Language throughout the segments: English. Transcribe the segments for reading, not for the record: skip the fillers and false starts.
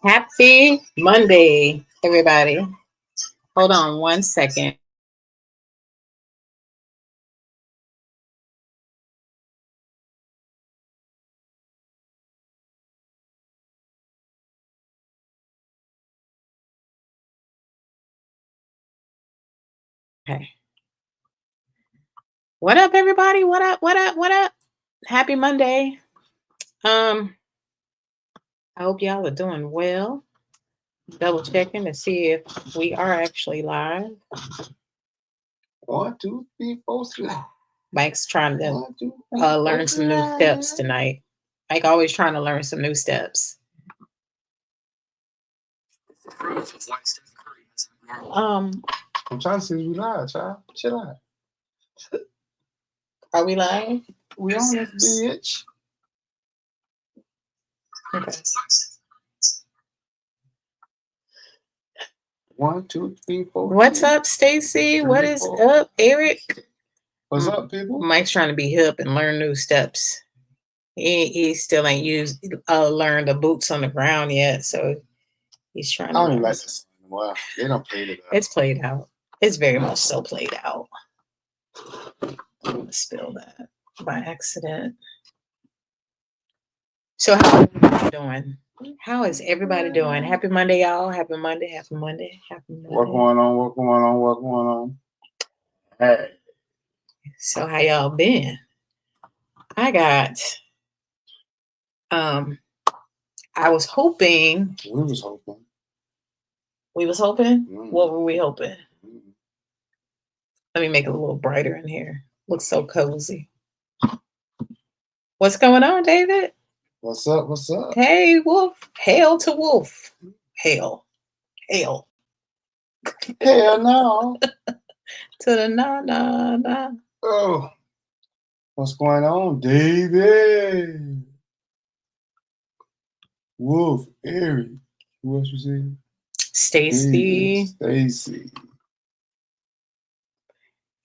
Happy Monday, everybody. Hold on one second. Okay. What up, everybody? What up? What up? What up? Happy Monday. Um, I hope y'all are doing well. Double checking to see if we are actually live. 1, 2, 3, 4, 5. Mike's trying to learn some new steps tonight. Mike always trying to learn some new steps. I'm trying to see if we live, child. Chill out. Are we live? We on this bitch. Okay. 1, 2, 3, 4. What's up, Stacy? What is up, Eric? What's up, people? Mike's trying to be hip and learn new steps. He still ain't learned the boots on the ground yet, so he's trying to. I don't even like this anymore. They don't play it out. It's played out. It's very much so played out. I'm gonna spill that by accident. So how are you doing? How is everybody doing? Happy Monday, y'all. Happy Monday. Happy Monday. Happy Monday. What going on? What going on? What going on? Hey. So how y'all been? I got I was hoping. We was hoping. We was hoping? What were we hoping? Let me make it a little brighter in here. Looks so cozy. What's going on, David? What's up? What's up? Hey, Wolf. Hail to Wolf. Hail. Hail. Hell no. To the na. Oh. What's going on, David? Wolf, Eric. Who else you see? Stacy. Stacy.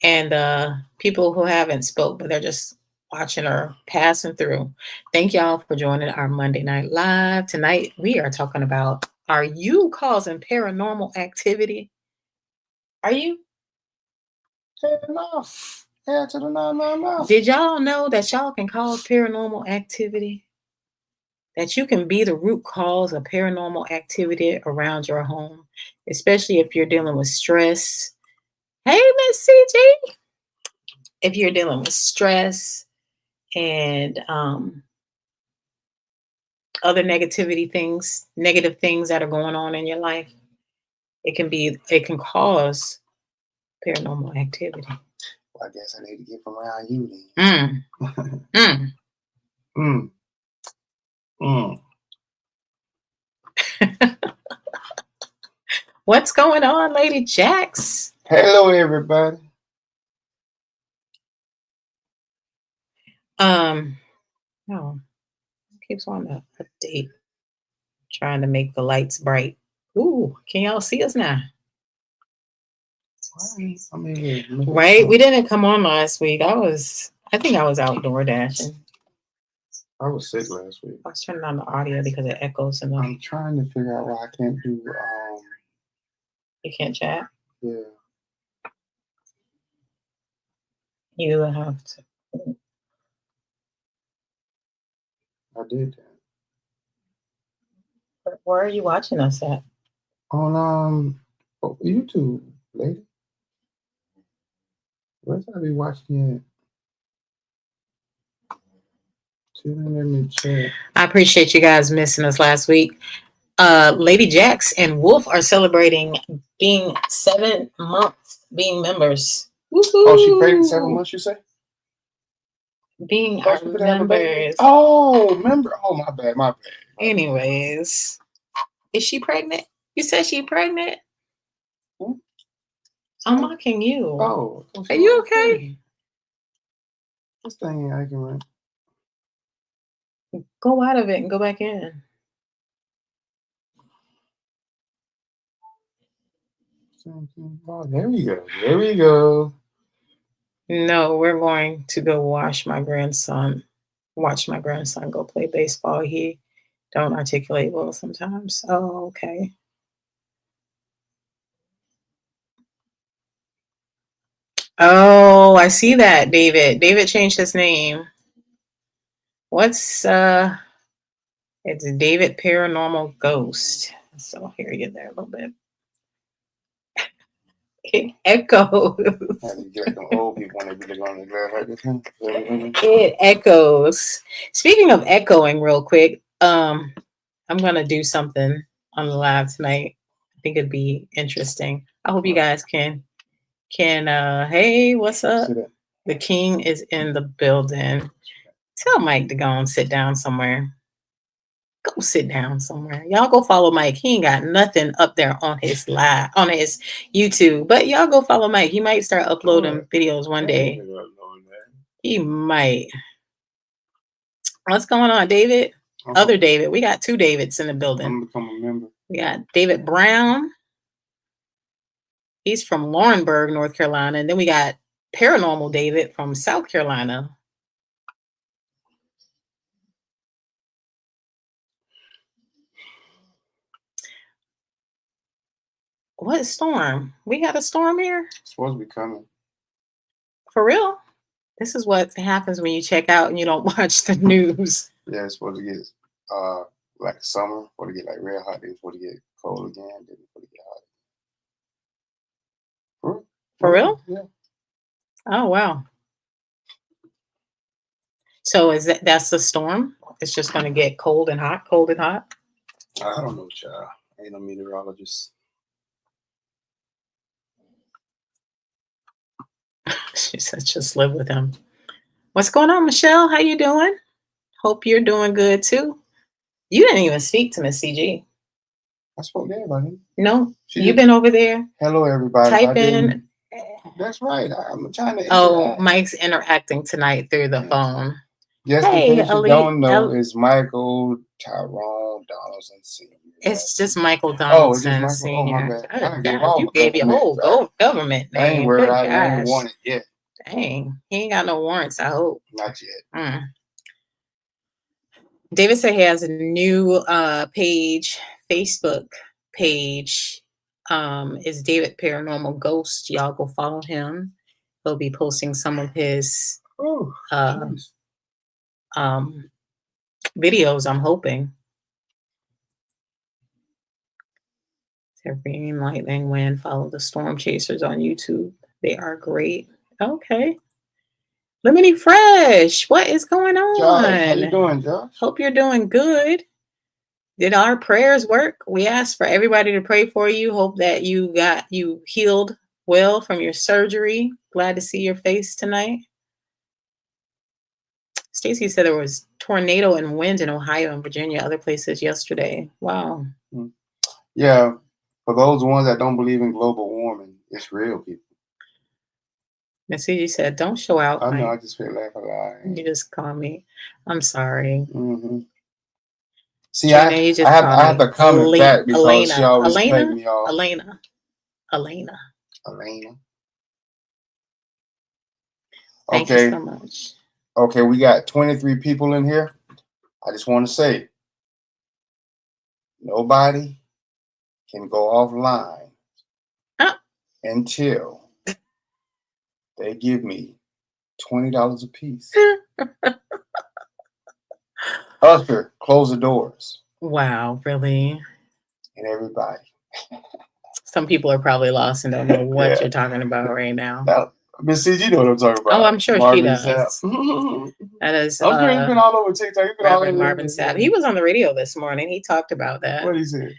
And people who haven't spoke, but they're just watching or passing through. Thank y'all for joining our Monday Night Live. Tonight, we are talking about, are you causing paranormal activity? Are you? Hell no. Hell to the no. Did y'all know that y'all can cause paranormal activity? That you can be the root cause of paranormal activity around your home, especially if you're dealing with stress. Hey, Miss CG. If you're dealing with stress and other negative things that are going on in your life, it can cause paranormal activity. Well, I guess I need to get from around you then. What's going on, Lady Jax? Hello, everybody. No, keeps on the update. Trying to make the lights bright. Ooh, can y'all see us now? Right? We didn't come on last week. I think I was outdoor dashing. I was sick last week. I was turning on the audio because it echoes. I'm trying to figure out why I can't do. You can't chat? Yeah. You have to. I did that. Where are you watching us at? On YouTube, lady. Where's I be watching it? Let me check. I appreciate you guys missing us last week. Lady Jax and Wolf are celebrating being 7 months being members. Woo-hoo. Oh, she pregnant 7 months, you say? Being our members. Oh, member. Oh, my bad. Anyways, is she pregnant? You said she pregnant? I'm mocking you. Oh. Are you okay? This thing ain't acting right. Go out of it and go back in. Oh, there we go. There we go. No, we're going to go watch my grandson go play baseball. He Don't articulate well sometimes. Oh, okay. Oh, I see that, David. David changed his name. What's it's David Paranormal Ghost. So here you there a little bit. It echoes. It echoes. Speaking of echoing, real quick, I'm gonna do something on the live tonight. I think it'd be interesting. I hope you guys can hey, what's up? The king is in the building. Tell Mike to go and sit down somewhere. Go sit down somewhere. Y'all go follow Mike. He ain't got nothing up there on his live, on his YouTube. But y'all go follow Mike. He might start uploading videos one day. He might. What's going on, David? Other David. We got 2 Davids in the building. I'm gonna become a member. We got David Brown. He's from Laurinburg, North Carolina. And then we got Paranormal David from South Carolina. What storm? We got a storm here? It's supposed to be coming. For real? This is what happens when you check out and you don't watch the news. Yeah, it's supposed to get like summer, supposed to get like real hot, then supposed to get cold again, then it's supposed to get hot. For real? Yeah. Oh wow. So is that's the storm? It's just gonna get cold and hot, cold and hot? I don't know, child. I ain't no meteorologist. She said just live with him. What's going on, Michelle? How you doing? Hope you're doing good too. You didn't even speak to Miss CG. I spoke to everybody. No, you've been over there. Hello, everybody. Type in. That's right. I'm trying to. Oh, Mike's interacting tonight through the phone. Yes, hey, the you don't know is Michael Tyrone Donaldson Sr. It's just Michael Donaldson Sr. Oh, my bad. You gave your whole government name. I ain't worried. I ain't want it yet. Dang, he ain't got no warrants, I hope. Not yet. David said he has a new page, Facebook page. Is David Paranormal Ghost. Y'all go follow him. He'll be posting some of his videos, I'm hoping. Rain, lightning, wind, follow the storm chasers on YouTube. They are great. Okay. Lemony Fresh, what is going on? Josh, how you doing, Josh? Hope you're doing good. Did our prayers work? We asked for everybody to pray for you. Hope that you healed well from your surgery. Glad to see your face tonight. Stacy said there was tornado and wind in Ohio and Virginia, other places yesterday. Wow. Yeah. For those ones that don't believe in global warming, it's real, people. Miss CG said, don't show out. I know, I just feel like a lie. You just call me. I'm sorry. Mm-hmm. See, I have to comment back because she always cut me off. Elena. Okay. Thank you so much. Okay, we got 23 people in here. I just want to say, nobody can go offline until they give me $20 a piece. Usher, close the doors. Wow, really? And everybody. Some people are probably lost and don't know what you're talking about right now. Miss CG, you know what I'm talking about. Oh, I'm sure Marvin she does. That is. I'm sure he's been all over TikTok. Marvin Sapp. He was on the radio this morning. He talked about that. What did he say?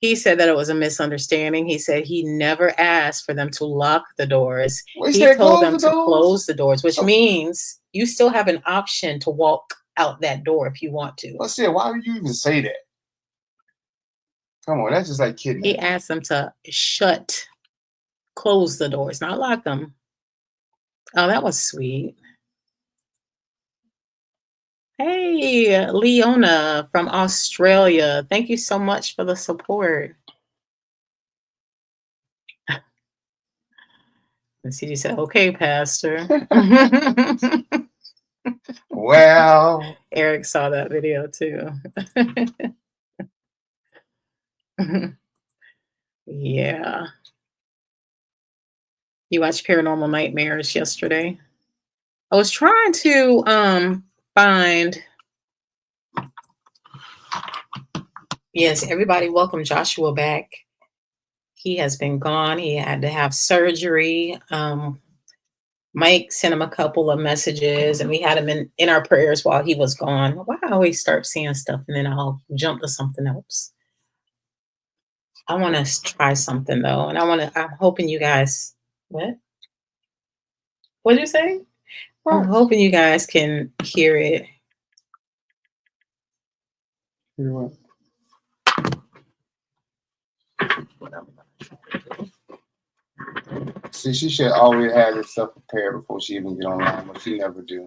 He said that it was a misunderstanding. He said he never asked for them to lock the doors. He told them to close the doors, which means you still have an option to walk out that door if you want to. Let's see. Why would you even say that? Come on, that's just like kidnapping. He asked them to close the doors, not lock them. Oh, that was sweet. Hey, Leona from Australia. Thank you so much for the support. And CG said, okay, Pastor. Well, Eric saw that video too. Yeah. You watched Paranormal Nightmares yesterday? I was trying to find. Yes, everybody welcome Joshua back. He has been gone. He had to have surgery. Mike sent him a couple of messages and we had him in our prayers while he was gone. Why I always start seeing stuff and then I'll jump to something else. I want to try something though. And I'm hoping you guys, what? What'd you say? I'm hoping you guys can hear it. hear what? See, she should always have this stuff prepared before she even get online, but she never do.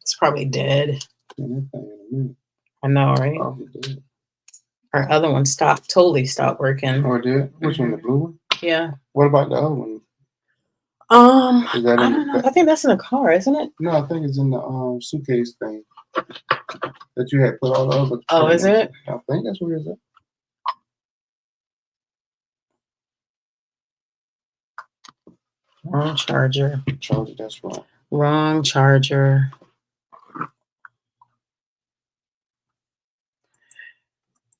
It's probably dead. I know, right? Probably did. Our other one totally stopped working. Oh, it did? Which one, the blue one? Yeah. What about the other one? I don't know. I think that's in the car, isn't it? No, I think it's in the suitcase thing that you had put all over. Oh, is it? I think that's where it's at. Wrong charger. Charger, that's wrong. Wrong charger.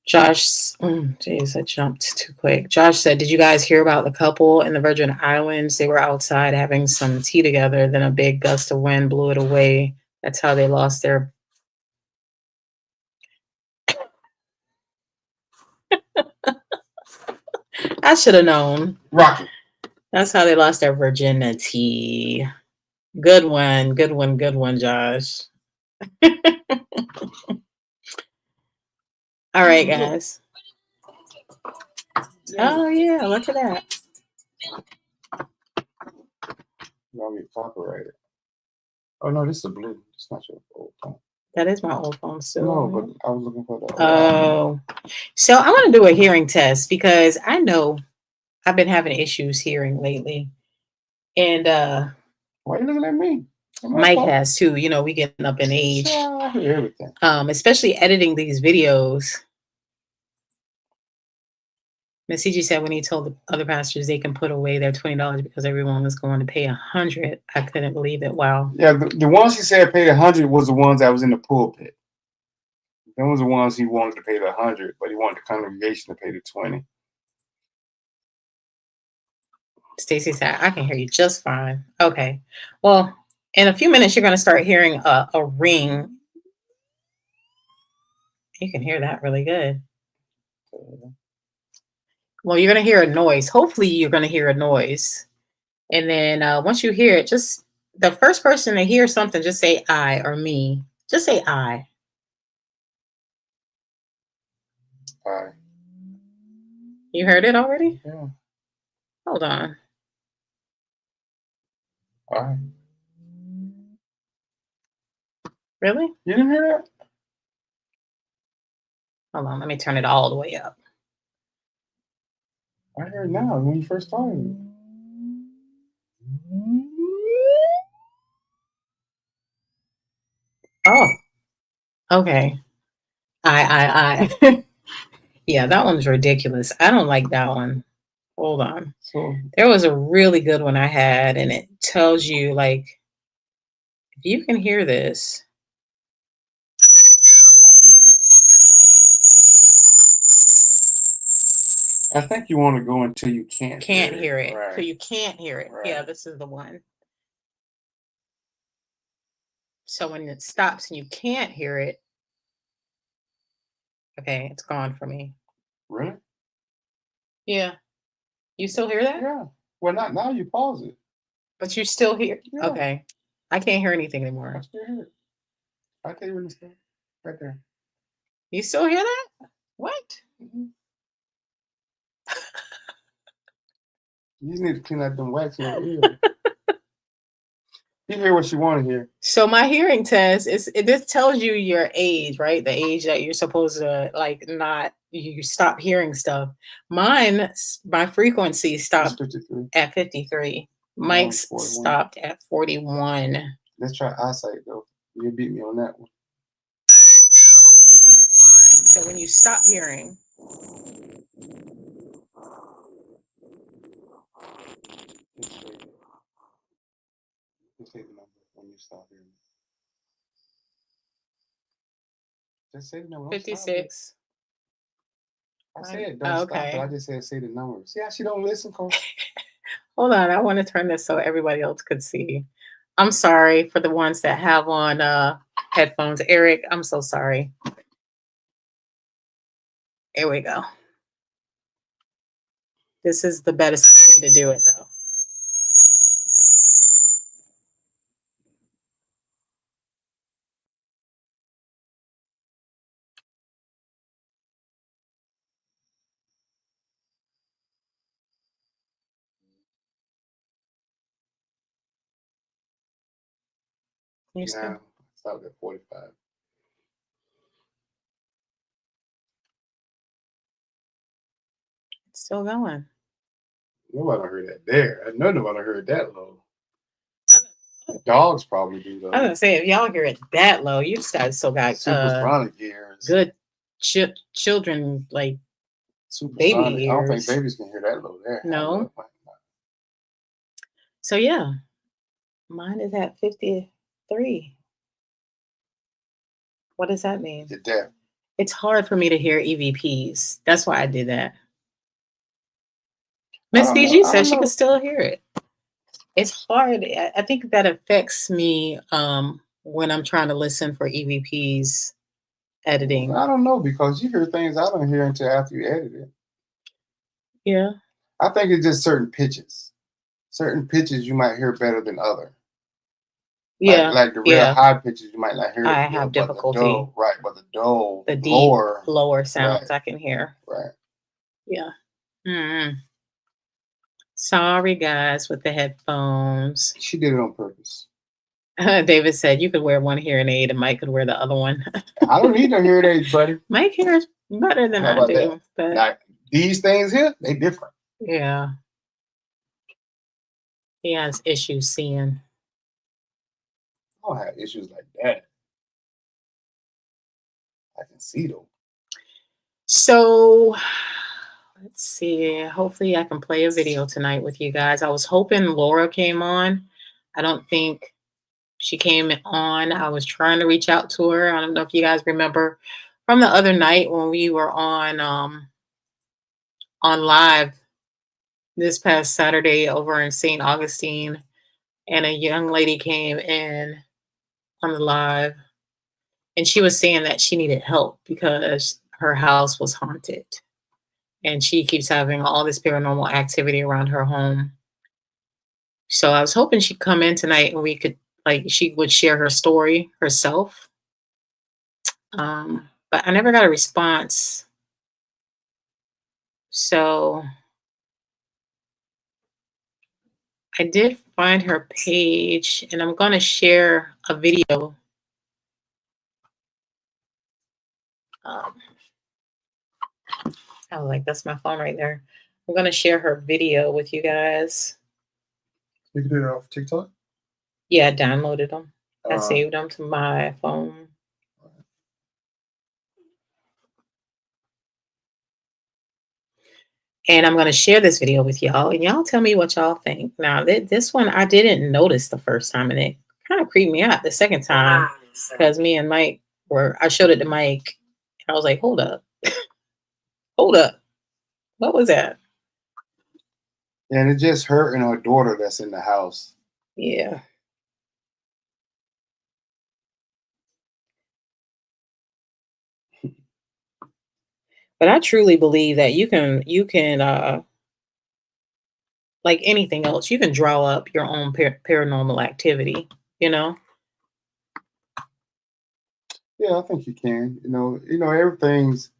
Josh, jeez, I jumped too quick. Josh said, "Did you guys hear about the couple in the Virgin Islands? They were outside having some tea together. Then a big gust of wind blew it away. That's how they lost their." I should have known. Rocky. That's how they lost their virginity. Good one, good one, good one, Josh. All right, guys. Oh yeah, look at that. Y'all get copyrighted. Oh no, this is a blue. It's not your old phone. That is my old phone still. No, but I was looking for the. Oh, so I want to do a hearing test because I know I've been having issues hearing lately, and why are you looking at me? Mike has too. You know, we getting up in age. Yeah, I hear everything. Especially editing these videos. Miss CG said when he told the other pastors they can put away their $20 because everyone was going to pay $100. I couldn't believe it. Wow. Yeah, the ones he said paid $100 was the ones that was in the pulpit. Those was the ones he wanted to pay the $100, but he wanted the congregation to pay the $20. Stacy said, "I can hear you just fine." Okay. Well, in a few minutes, you're going to start hearing a ring. You can hear that really good. Well, you're going to hear a noise. Hopefully, you're going to hear a noise. And then once you hear it, just the first person to hear something, just say I or me. Just say I. I. You heard it already? Yeah. Hold on. I. Really? You didn't hear that? Hold on. Let me turn it all the way up. I heard it now when you first started. Oh. Okay. I. Yeah, that one's ridiculous. I don't like that one. Hold on. So there was a really good one I had, and it tells you, like, if you can hear this. I think you want to go until you can't hear it. Right. So you can't hear it. Right. Yeah, this is the one. So when it stops and you can't hear it, okay, it's gone for me. Really? Yeah. You still hear that? Yeah. Well, not now. You pause it. But you still hear? Yeah. Okay. I can't hear anything anymore. I still hear it. I tell you when it's right there. You still hear that? What? Mm-hmm. You just need to clean out them wax in your ear. You hear what you want to hear. So my hearing test this tells you your age, right? The age that you're supposed to you stop hearing stuff. My frequency stopped 53. At 53. Mike's stopped at 41. Let's try eyesight though. You beat me on that one. So when you stop hearing, Just say the number when you stop hearing. Just say the number. 56. I said don't stop it. I just said say the number. See how she don't listen, Coach? Hold on, I want to turn this so everybody else could see. I'm sorry for the ones that have on headphones. Eric, I'm so sorry. Here we go. This is the best way to do it, though. You yeah, stopped at 45. It's still going. Nobody heard that there. I know nobody heard that low. The dogs probably do though. I was gonna say if y'all hear it that low, you guys still got supersonic ears. Good children like supersonic. baby ears. I don't think babies can hear that low there. No. So yeah, mine is at 53. What does that mean? You're deaf. It's hard for me to hear EVPs. That's why I did that. Miss DG says she can still hear it. It's hard. I think that affects me when I'm trying to listen for EVPs editing. I don't know because you hear things I don't hear until after you edit it. Yeah. I think it's just certain pitches. Certain pitches you might hear better than other. Yeah. Like the real high pitches you might not hear. I have difficulty. But the dull, the deep, lower sounds I can hear. Right. Yeah. Mm-hmm. Sorry, guys, with the headphones. She did it on purpose. David said you could wear one hearing aid and Mike could wear the other one. I don't need no hearing aids, buddy. Mike hears better than I do. But now, these things here, they different. Yeah. He has issues seeing. I don't have issues like that. I can see though. So let's see. Hopefully I can play a video tonight with you guys. I was hoping Laura came on. I don't think she came on. I was trying to reach out to her. I don't know if you guys remember from the other night when we were on live this past Saturday over in St. Augustine, and a young lady came in on the live, and she was saying that she needed help because her house was haunted. And she keeps having all this paranormal activity around her home. So I was hoping she'd come in tonight and we could, she would share her story herself. But I never got a response. So I did find her page, and I'm going to share a video. I was like, that's my phone right there. I'm going to share her video with you guys. You can do it off TikTok? Yeah, I downloaded them. I saved them to my phone. And I'm going to share this video with y'all, and y'all tell me what y'all think. Now, this one I didn't notice the first time, and it kind of creeped me out the second time because me and Mike I showed it to Mike, and I was like, hold up. Hold up. What was that? And it's just her and her daughter that's in the house. Yeah. But I truly believe that you can like anything else, you can draw up your own paranormal activity, you know? Yeah, I think you can. You know, everything's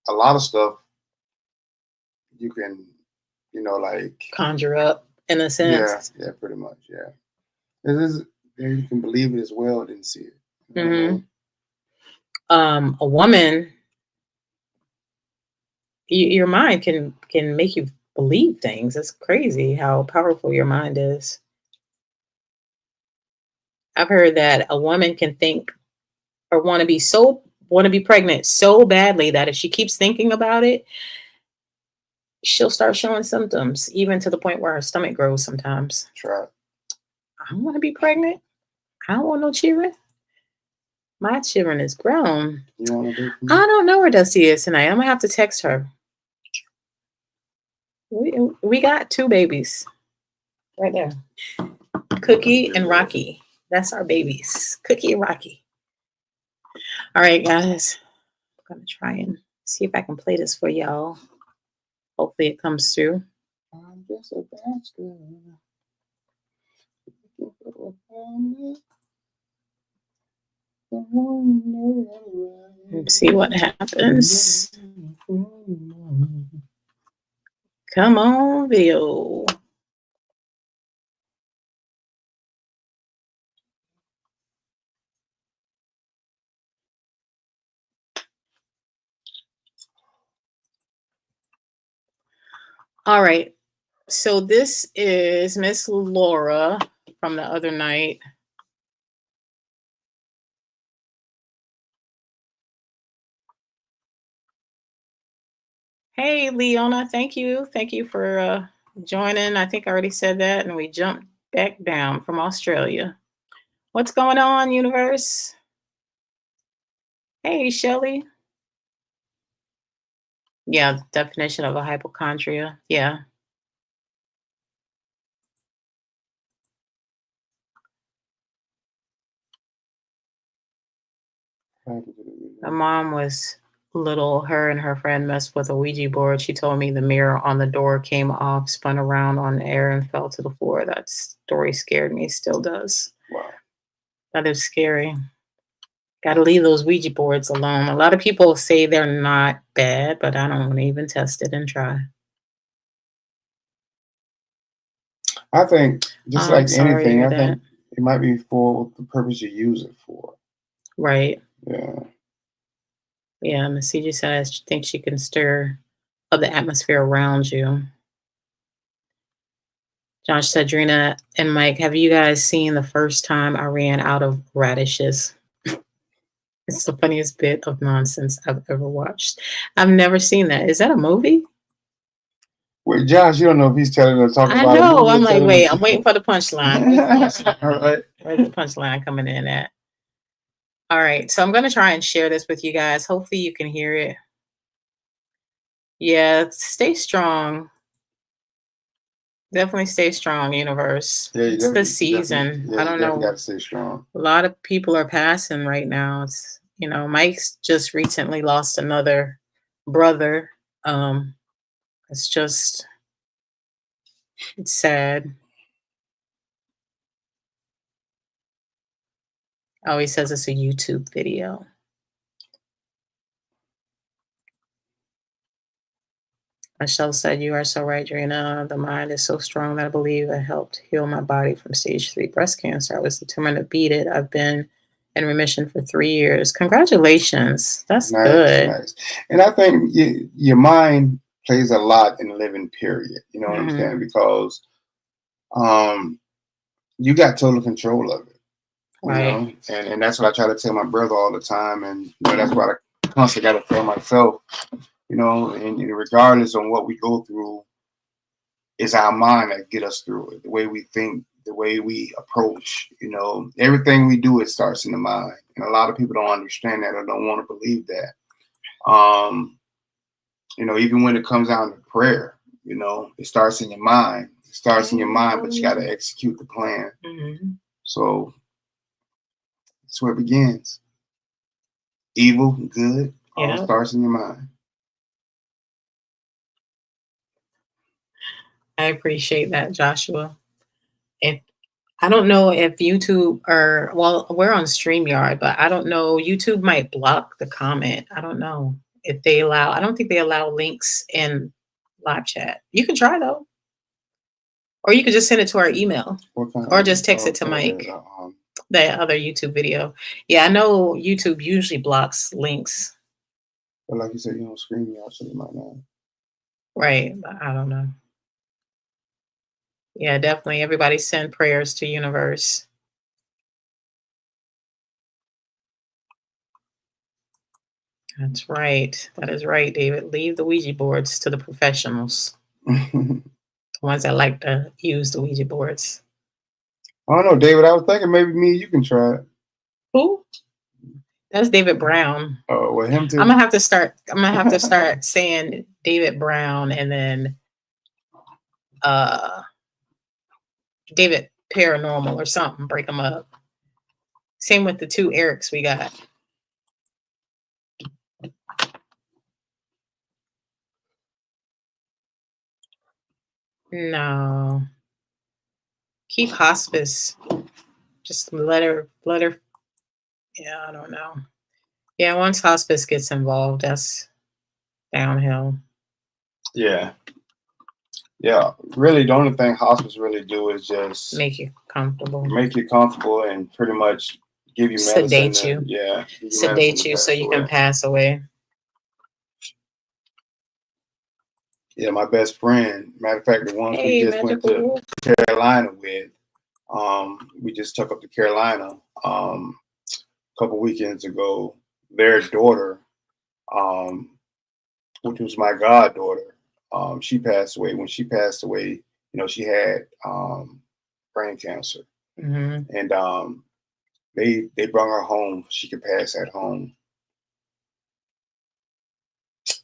a lot of stuff you can, like conjure up in a sense. Yeah, pretty much. Yeah. You can believe it as well, didn't see it. Mm-hmm. A woman, your mind can make you believe things. It's crazy how powerful your mind is. I've heard that a woman can think or want to be pregnant so badly that if she keeps thinking about it, she'll start showing symptoms, even to the point where her stomach grows sometimes. Try. I don't want to be pregnant. I don't want no children. My children is grown. You want to do? I don't know where Dusty is tonight. I'm gonna have to text her. We got 2 babies right there. Cookie and Rocky. That's our babies. Cookie and Rocky. All right, guys. I'm gonna try and see if I can play this for y'all. Hopefully it comes through. I'm just a bachelor. Let's see what happens. Come on, video. All right. So this is Miss Laura from the other night. Hey, Leona, thank you. Thank you for joining. I think I already said that, and we jumped back down from Australia. What's going on, universe? Hey, Shelly. Yeah, definition of a hypochondria. Yeah. My mom was little. Her and her friend messed with a Ouija board. She told me the mirror on the door came off, spun around on air, and fell to the floor. That story scared me. Still does. Wow. That is scary. Got to leave those Ouija boards alone. A lot of people say they're not bad, but I don't want to even test it and try. I think just like anything, I that. think it might be for the purpose you use it for. Right. Yeah. Yeah, Miss CJ said I think she can stir up the atmosphere around you. Josh said, Drina and Mike, have you guys seen The First Time I Ran Out of Radishes? It's the funniest bit of nonsense I've ever watched. I've never seen that. Is that a movie? Wait, Josh, you don't know if he's telling her to talk about I know. it. I'm like, wait, I'm waiting for the punchline. All right. Where's the punchline coming in at? All right. So I'm going to try and share this with you guys. Hopefully you can hear it. Yeah, stay strong. Definitely stay strong, universe. Yeah, it's the season. Yeah, I don't know. You gotta stay strong. A lot of people are passing right now. It's Mike's just recently lost another brother. It's sad. Oh, he says it's a YouTube video. Michelle said, you are so right, Drina. The mind is so strong that I believe it helped heal my body from stage 3 breast cancer. I was determined to beat it. I've been in remission for 3 years. Congratulations. That's nice, good. Nice. And I think your mind plays a lot in living, period. You know what I'm saying? Because you got total control of it. Right. You know? And that's what I try to tell my brother all the time. And that's what I constantly got to tell myself. And regardless on what we go through, it's our mind that get us through it. The way we think, the way we approach, everything we do, it starts in the mind. And a lot of people don't understand that or don't want to believe that. Even when it comes down to prayer, it starts in your mind. It starts in your mind, but you got to execute the plan. Mm-hmm. So that's where it begins. Evil, good, all starts in your mind. I appreciate that, Joshua. I don't know if YouTube we're on StreamYard, but I don't know. YouTube might block the comment. I don't know if they allow. I don't think they allow links in live chat. You can try though, or you could just send it to our email, or just text it to Mike. That other YouTube video. Yeah, I know YouTube usually blocks links. But like you said, you don't StreamYard, so you might not. Right, but I don't know. Yeah, definitely. Everybody send prayers to universe. That's right. That is right, David. Leave the Ouija boards to the professionals, the ones that like to use the Ouija boards. I don't know, David. I was thinking maybe me and you can try it. Who? That's David Brown. Oh, with him too. I'm gonna have to start. I'm gonna have to start saying David Brown and then uh David Paranormal or something. Break them up. Same with the two Erics we got. No, keep hospice. Just let her. Yeah, I don't know. Yeah, once hospice gets involved, that's downhill. Yeah. Yeah. Really, the only thing hospice really do is just Make you comfortable. make you comfortable and pretty much give you medicine. Sedate you. Yeah. Sedate you so you can pass away. Yeah, my best friend. Matter of fact, the ones we just went to Carolina with, we just took up to Carolina a couple weekends ago. Their daughter, which was my goddaughter, she passed away. When she passed away, she had brain cancer, and they brought her home. So she could pass at home.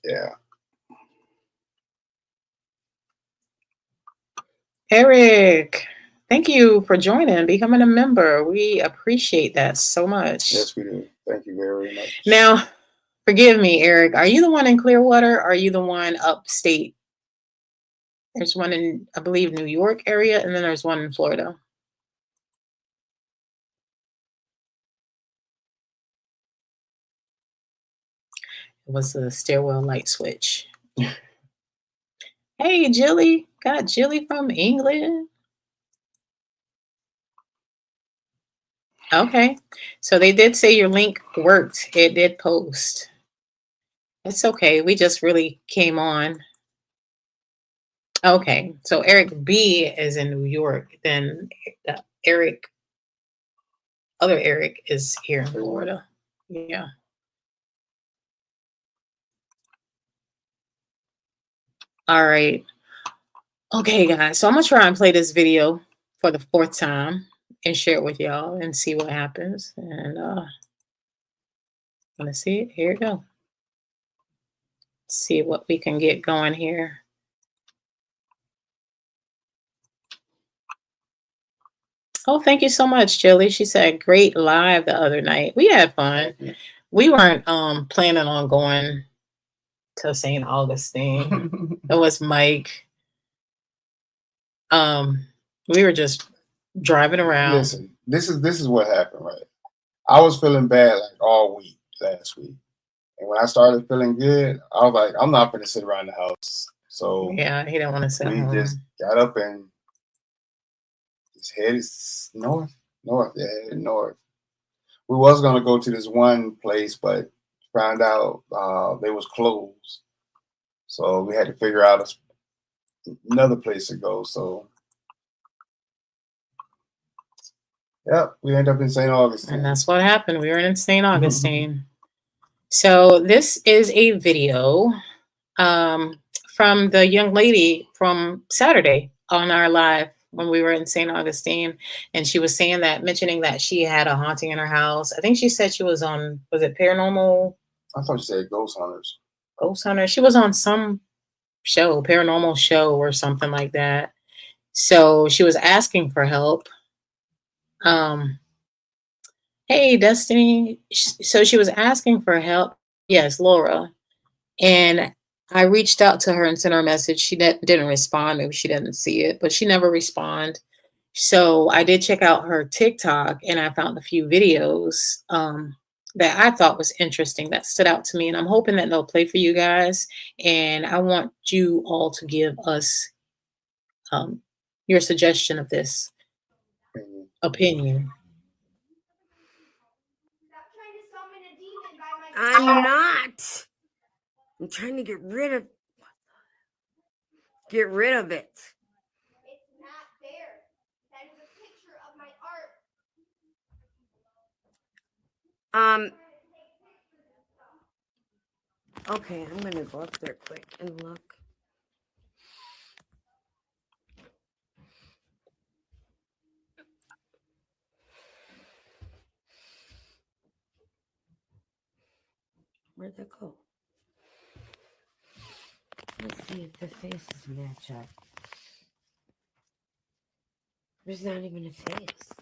Yeah. Eric, thank you for joining, becoming a member. We appreciate that so much. Yes, we do. Thank you very much. Now, forgive me, Eric. Are you the one in Clearwater? Or are you the one upstate? There's one in, I believe, New York area, and then there's one in Florida. It was the stairwell light switch. Hey, Jilly. Got Jilly from England. Okay. So they did say your link worked. It did post. It's okay. We just really came on. Okay. So Eric B is in New York. Then Eric, other Eric is here in Florida. Yeah. All right. Okay, guys. So I'm going to try and play this video for the fourth time and share it with y'all and see what happens. And let's see it. Here we go. See what we can get going here. Oh, thank you so much, Jilly. She said great live the other night. We had fun. We weren't planning on going to St. Augustine. It was Mike. We were just driving around. Listen, this is what happened, right? I was feeling bad like all week last week. And when I started feeling good, I was like, I'm not gonna sit around the house. So yeah, he didn't want to sit home. We just got up and just headed north. Yeah, headed north. We was gonna go to this one place, but found out they was closed. So we had to figure out another place to go. So yeah, we ended up in St. Augustine. And that's what happened. We were in St. Augustine. So this is a video from the young lady from Saturday on our live when we were in St. Augustine. And she was saying that, mentioning that she had a haunting in her house. I think she said she was on, was it Paranormal? I thought you said Ghost Hunters. Ghost Hunters. She was on some show, paranormal show or something like that. So she was asking for help. Hey, Destiny. So she was asking for help. Yes, Laura. And I reached out to her and sent her a message. She didn't respond. Maybe she didn't see it, but she never responded. So I did check out her TikTok and I found a few videos that I thought was interesting that stood out to me. And I'm hoping that they'll play for you guys. And I want you all to give us your suggestion of this opinion. I'm not. I'm trying to get rid of it. Okay, I'm gonna go up there quick and look. Where'd that go? Let's see if the faces match up. There's not even a face.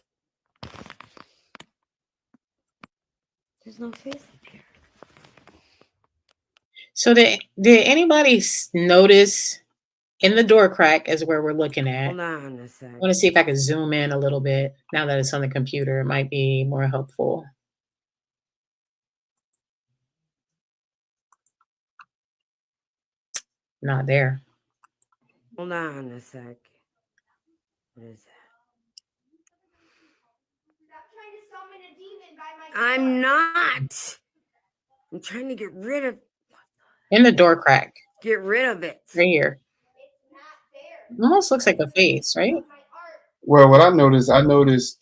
There's no face up here. So did anybody notice in the door crack is where we're looking at? Hold on a sec. I want to see if I can zoom in a little bit. Now that it's on the computer, it might be more helpful. Not there. Hold on a sec. What is that? I'm not. I'm trying to get rid of. In the door crack. Get rid of it. Right here. It almost looks like a face, right? Well, what I noticed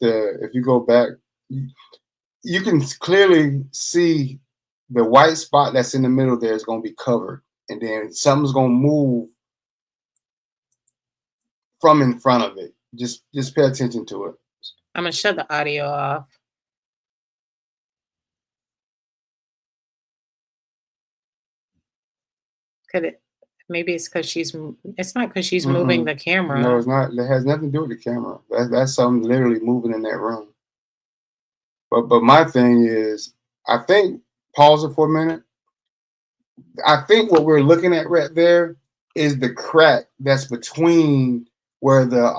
if you go back, you can clearly see the white spot that's in the middle there is going to be covered, and then something's going to move from in front of it. Just pay attention to it. I'm gonna shut the audio off. Could it? Maybe it's because it's not because she's moving the camera. No, it's not. It has nothing to do with the camera. That's something literally moving in that room. But my thing is, I think, pause it for a minute. I think what we're looking at right there is the crack that's between where the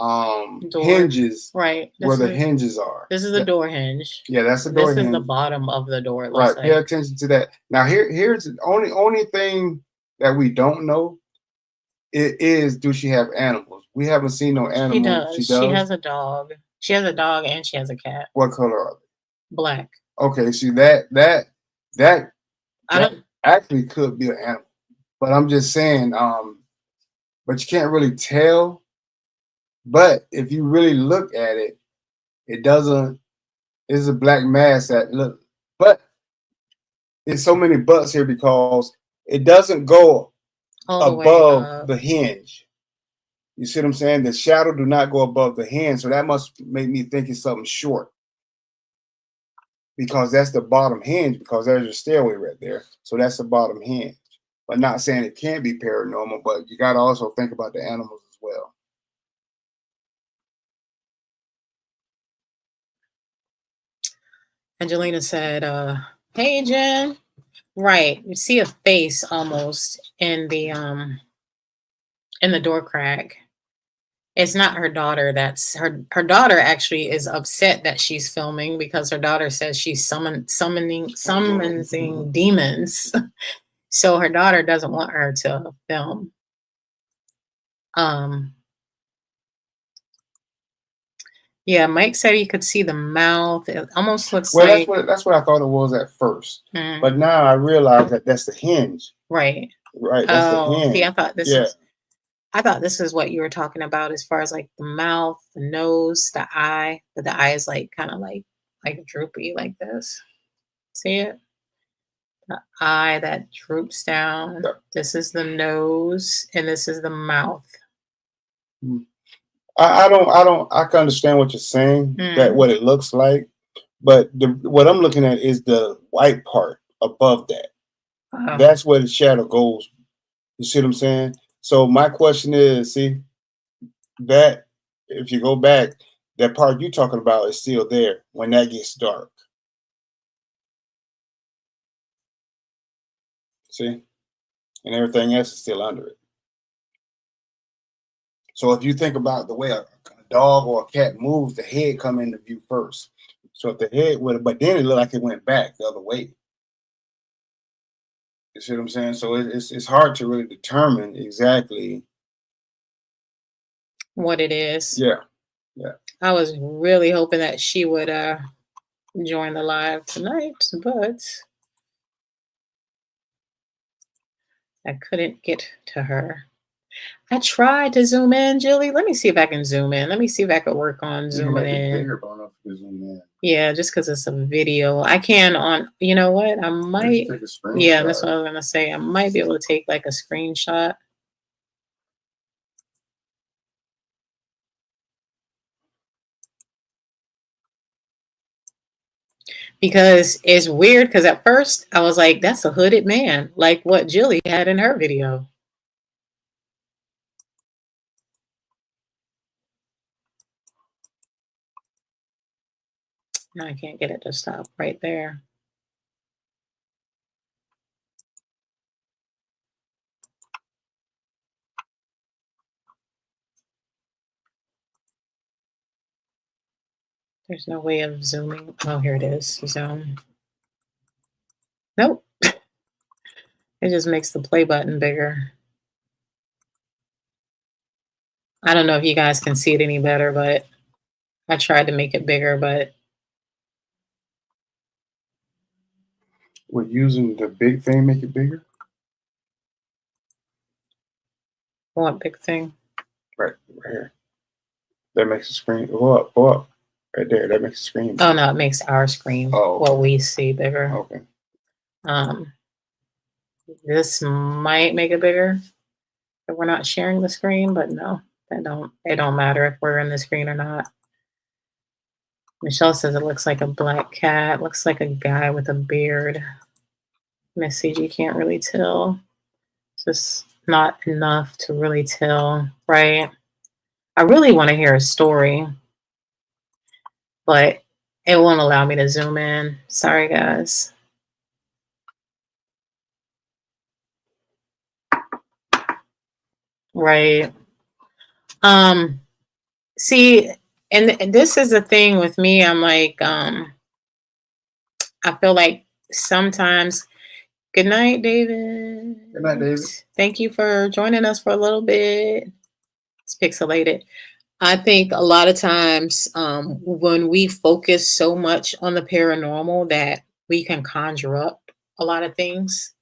hinges, right? Where the hinges are. This is the door hinge. Yeah, that's the door hinge. This is the bottom of the door. Right. Pay attention to that. Now here's the only thing that we don't know. It is, do she have animals? We haven't seen no animals. She does. She has a dog. She has a dog and she has a cat. What color are they? Black. Okay, see that actually could be an animal. But I'm just saying, but you can't really tell. But if you really look at it, it doesn't. It's a black mass that look. But there's so many buts here because it doesn't go above the hinge. You see what I'm saying? The shadow do not go above the hinge, so that must make me think it's something short. Because that's the bottom hinge, because there's a stairway right there. So that's the bottom hinge. But not saying it can't be paranormal, but you got to also think about the animals as well. Angelina said, hey, Jen. Right. You see a face almost in the door crack. It's not her daughter. That's her daughter actually is upset that she's filming because her daughter says she's summoning demons. So her daughter doesn't want her to film. Yeah, Mike said he could see the mouth. It almost looks like that's what I thought it was at first. But now I realize that that's the hinge. Right. Right. That's the hinge. See, I thought this is what you were talking about as far as like the mouth, the nose, the eye. But the eye is like kind of like droopy like this. See it? The eye that droops down. Yeah. This is the nose, and this is the mouth. I can understand what you're saying, that what it looks like, but what I'm looking at is the white part above that. That's where the shadow goes. You see what I'm saying? So my question is, see, that if you go back, that part you're talking about is still there when that gets dark. See? And everything else is still under it. So if you think about the way a dog or a cat moves, the head come into view first. So if the head would, but then it looked like it went back the other way. You see what I'm saying? So it's hard to really determine exactly what it is. Yeah, yeah. I was really hoping that she would join the live tonight, but I couldn't get to her. I tried to zoom in, Julie. Let me see if I can zoom in. Let me see if I could work on You can zooming make it in. bigger, but I don't know if you can zoom in. Yeah, just because it's a video. I can on, you know what? I might. Take a screenshot. Yeah, that's what I was going to say. I might be able to take like a screenshot. Because it's weird because at first I was like, that's a hooded man, like what Jilly had in her video. Now I can't get it to stop right there. There's no way of zooming. Oh, here it is. Zoom. Nope. It just makes the play button bigger. I don't know if you guys can see it any better, but I tried to make it bigger, but We're using the big thing, make it bigger. what big thing? Right here. That makes the screen go up. Right there. That makes the screen. Oh no, it makes our screen what we see bigger. Okay. This might make it bigger if we're not sharing the screen, but no, it don't matter if we're in the screen or not. Michelle says it looks like a black cat. Looks like a guy with a beard. Miss CG can't really tell. It's just not enough to really tell, right? I really want to hear a story, but it won't allow me to zoom in. Sorry, guys. Right. See, and this is the thing with me. I'm like, I feel like sometimes. Good night, David. Good night, David. Thank you for joining us for a little bit. It's pixelated. I think a lot of times when we focus so much on the paranormal that we can conjure up a lot of things,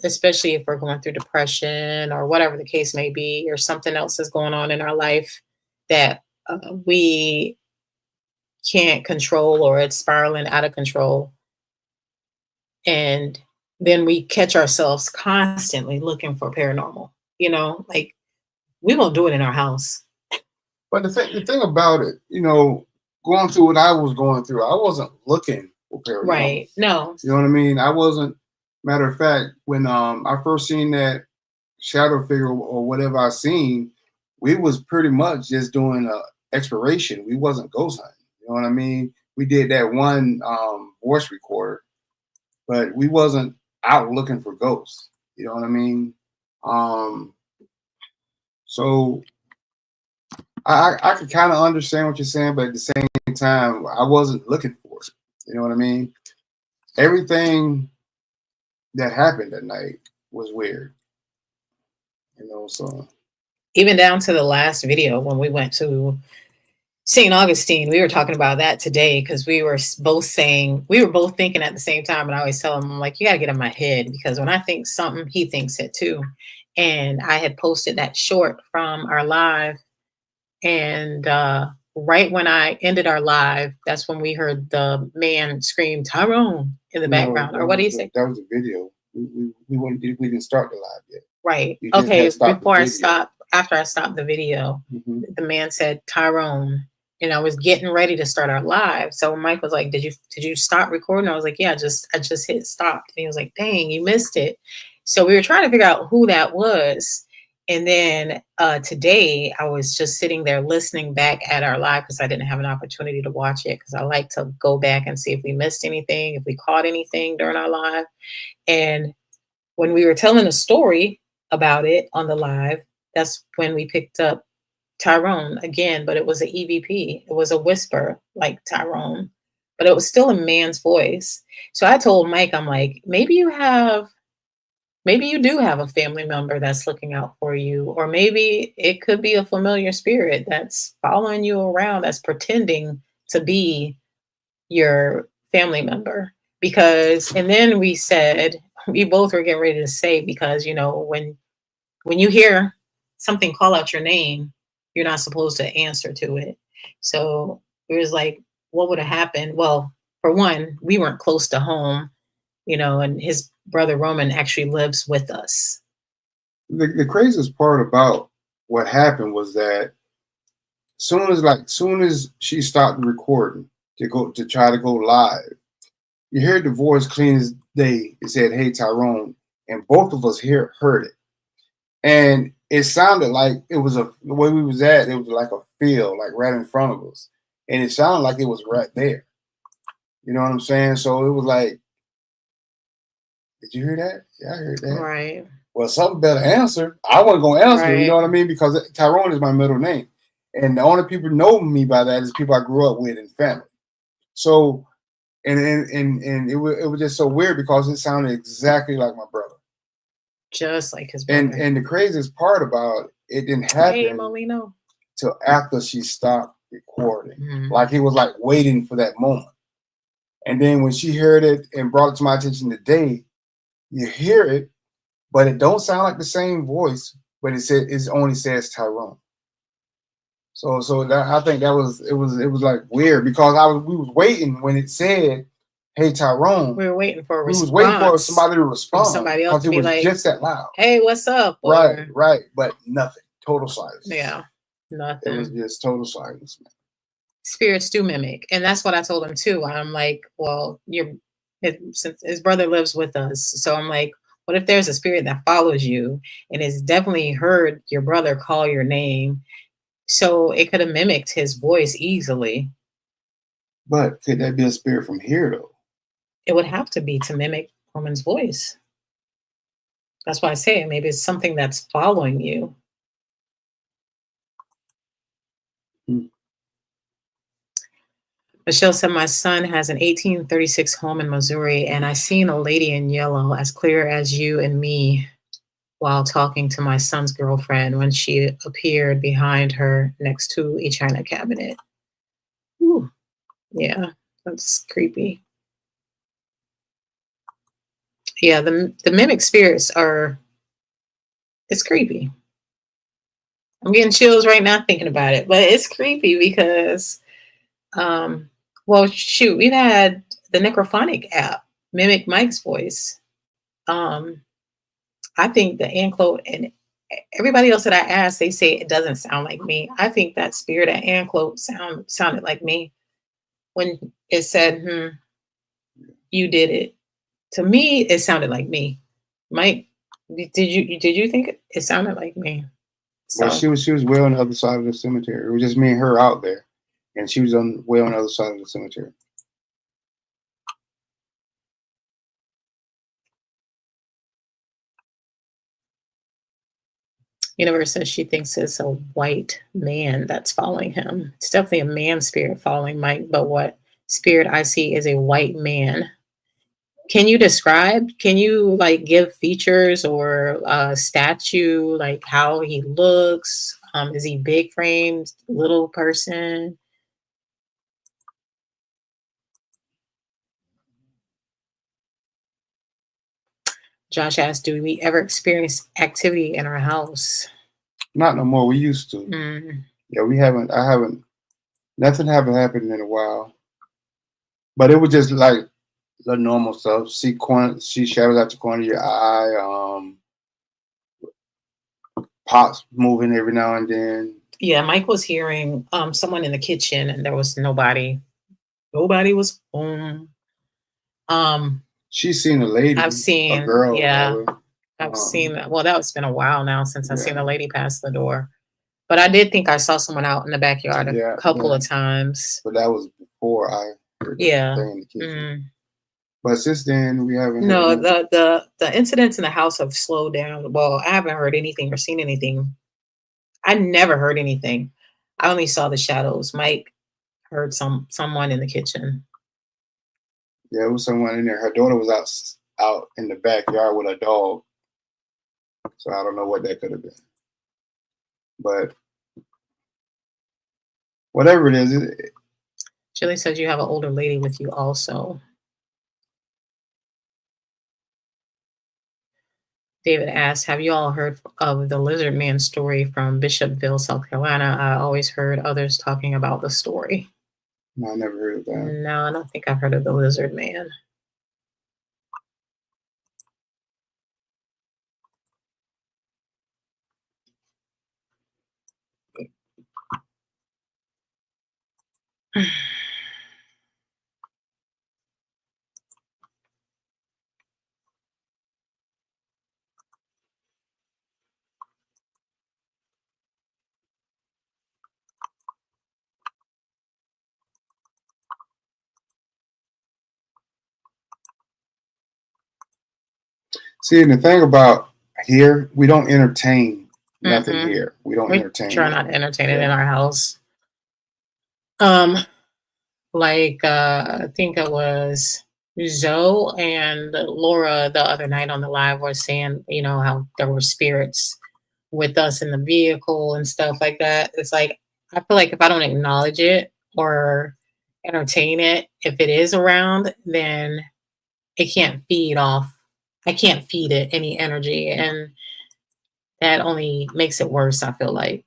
especially if we're going through depression or whatever the case may be, or something else is going on in our life that we can't control or it's spiraling out of control. And then we catch ourselves constantly looking for paranormal, like we won't do it in our house. But the thing about it, going through what I was going through, I wasn't looking for paranormal. Right. No. You know what I mean? I wasn't. Matter of fact, when I first seen that shadow figure or whatever I seen, we was pretty much just doing exploration. We wasn't ghost hunting. You know what I mean? We did that one voice recorder, but we wasn't out looking for ghosts. You know what I mean? So I could kind of understand what you're saying, but at the same time, I wasn't looking for it. You know what I mean? Everything that happened that night was weird. So even down to the last video when we went to St. Augustine, we were talking about that today because we were both thinking at the same time. And I always tell him, I'm like, you got to get in my head because when I think something, he thinks it too. And I had posted that short from our live. And right when I ended our live, that's when we heard the man scream Tyrone in the background. Or what do you say? That was a video. We didn't start the live yet. Right. Okay. After I stopped the video, the man said Tyrone, and I was getting ready to start our live. So Mike was like, "Did you stop recording?" I was like, "Yeah, I just hit stop." And he was like, "Dang, you missed it." So we were trying to figure out who that was. And then today I was just sitting there listening back at our live because I didn't have an opportunity to watch it because I like to go back and see if we missed anything, if we caught anything during our live. And when we were telling a story about it on the live, that's when we picked up Tyrone again, but it was an EVP. It was a whisper like Tyrone, but it was still a man's voice. So I told Mike, I'm like, maybe you do have a family member that's looking out for you, or maybe it could be a familiar spirit that's following you around, that's pretending to be your family member. And then we both were getting ready to say, because, when you hear something call out your name, you're not supposed to answer to it. So it was like, what would have happened? Well, for one, we weren't close to home, and his brother Roman actually lives with us. The craziest part about what happened was that soon as she stopped recording to try to go live, you heard the voice clean as day. It said, "Hey Tyrone," and both of us heard it, and it sounded like it was the way we was at. It was like a field, like right in front of us, and it sounded like it was right there. You know what I'm saying? So it was like, "Did you hear that?" Yeah, I heard that. Right. Well, something better answer. I wasn't gonna answer. You know what I mean? Because Tyrone is my middle name, and the only people who know me by that is people I grew up with and family. So, and it was just so weird because it sounded exactly like my brother, just like his brother. And the craziest part about it didn't happen Molino. till after she stopped recording. Like he was like waiting for that moment, and then when she heard it and brought it to my attention today, you hear it. But it don't sound like the same voice, but it only says Tyrone. So that I think that was it was like weird because we was waiting when it said, "Hey Tyrone." We were waiting for a response. We was waiting for somebody to respond. Somebody else to be like, just that loud. "Hey, what's up?" Right. But nothing. Total silence. Yeah, nothing. It was just total silence, man. Spirits do mimic, and that's what I told him too. I'm like, well, since his brother lives with us, so I'm like, what if there's a spirit that follows you and has definitely heard your brother call your name? So it could have mimicked his voice easily. But could that be a spirit from here, though? It would have to be to mimic Roman's voice. That's why I say maybe it's something that's following you. Michelle said, my son has an 1836 home in Missouri, and I seen a lady in yellow as clear as you and me while talking to my son's girlfriend when she appeared behind her next to a china cabinet. Ooh, yeah, that's creepy. Yeah, the mimic spirits it's creepy. I'm getting chills right now thinking about it, but it's creepy because, well, shoot, we've had the Necrophonic app mimic Mike's voice. I think the Anclote and everybody else that I asked, they say it doesn't sound like me. I think that spirit at Anclote sounded like me when it said, you did it. To me, it sounded like me. Mike, did you think it sounded like me? So. Well, she was way on the other side of the cemetery. It was just me and her out there, and she was way on the other side of the cemetery. Universe says she thinks it's a white man that's following him. It's definitely a man spirit following Mike, but what spirit I see is a white man. Can you like give features or a statue, like how he looks? Is he big framed, little person? Josh asked, do we ever experience activity in our house? Not no more. We used to. Yeah, we haven't. I haven't. Nothing haven't happened in a while. But it was just like the normal stuff. See shadows out the corner of your eye. Pots moving every now and then. Yeah, Mike was hearing someone in the kitchen, and there was nobody. Nobody was home. She's seen a lady. I've seen a girl. Yeah, I've seen. Well, that's been a while now since I've seen a lady pass the door. But I did think I saw someone out in the backyard a couple of times. But that was before I heard the thing in the kitchen. But since then, we haven't. No, the incidents in the house have slowed down. Well, I haven't heard anything or seen anything. I never heard anything. I only saw the shadows. Mike heard someone in the kitchen. Yeah, it was someone in there. Her daughter was out in the backyard with a dog. So I don't know what that could have been. But whatever it is. Julie says you have an older lady with you also. David asked, have you all heard of the lizard man story from Bishopville, South Carolina? I always heard others talking about the story. No, I never heard of that. No, I don't think I've heard of the lizard man. See, and the thing about here, we don't entertain nothing Mm-mm. here. We don't We entertain. try not to entertain it in our house. I think it was Zoe and Laura the other night on the live was saying, how there were spirits with us in the vehicle and stuff like that. It's like, I feel like if I don't acknowledge it or entertain it, if it is around, then it can't feed off. I can't feed it any energy. And that only makes it worse, I feel like.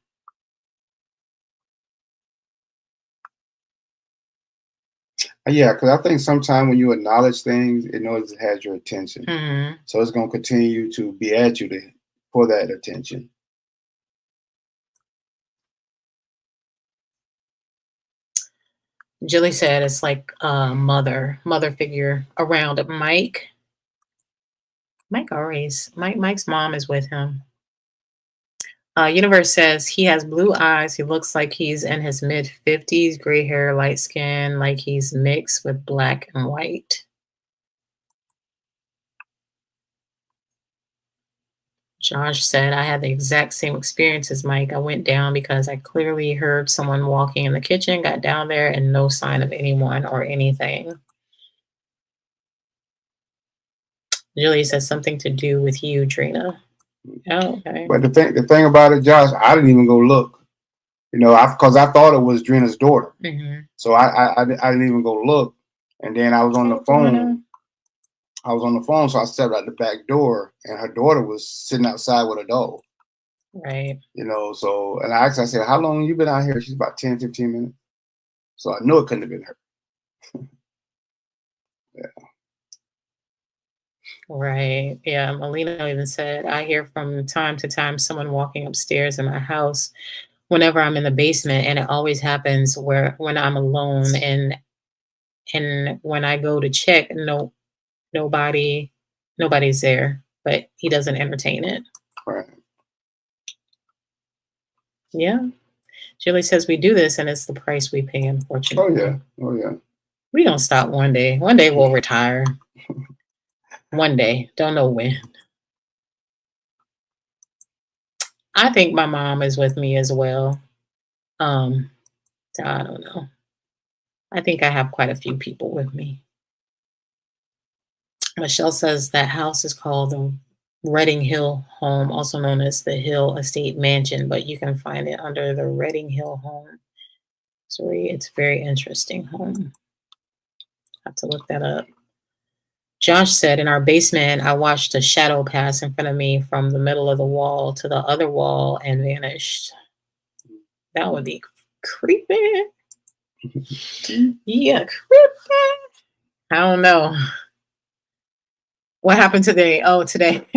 Yeah, because I think sometimes when you acknowledge things, it knows it has your attention. Mm-hmm. So it's going to continue to be at you for that attention. Jilly said it's like a mother figure around Mike. Mike's mom is with him. Universe says he has blue eyes. He looks like he's in his mid-50s, gray hair, light skin, like he's mixed with black and white. Josh said, I had the exact same experience as Mike. I went down because I clearly heard someone walking in the kitchen, got down there, and no sign of anyone or anything. Julie says something to do with you, Trina. Oh, okay. But the thing about it, Josh, I didn't even go look. Because I thought it was Drina's daughter. Mm-hmm. So I didn't even go look. And then I was on the phone. So I stepped out the back door, and her daughter was sitting outside with a dog. Right. So, and I said, how long you been out here? She's about 10, 15 minutes. So I knew it couldn't have been her. Yeah. Right. Yeah. Melina even said, I hear from time to time someone walking upstairs in my house whenever I'm in the basement, and it always happens when I'm alone, and when I go to check, nobody's there, but he doesn't entertain it. Right. Yeah. Julie says we do this, and it's the price we pay, unfortunately. Oh yeah. We don't stop one day. One day we'll retire. One day. Don't know when. I think my mom is with me as well. I don't know. I think I have quite a few people with me. Michelle says that house is called the Redding Hill Home, also known as the Hill Estate Mansion, but you can find it under the Redding Hill Home. Sorry, it's a very interesting home. I have to look that up. Josh said, in our basement, I watched a shadow pass in front of me from the middle of the wall to the other wall and vanished. That would be creepy. Yeah, creepy. I don't know. What happened today? Oh, today.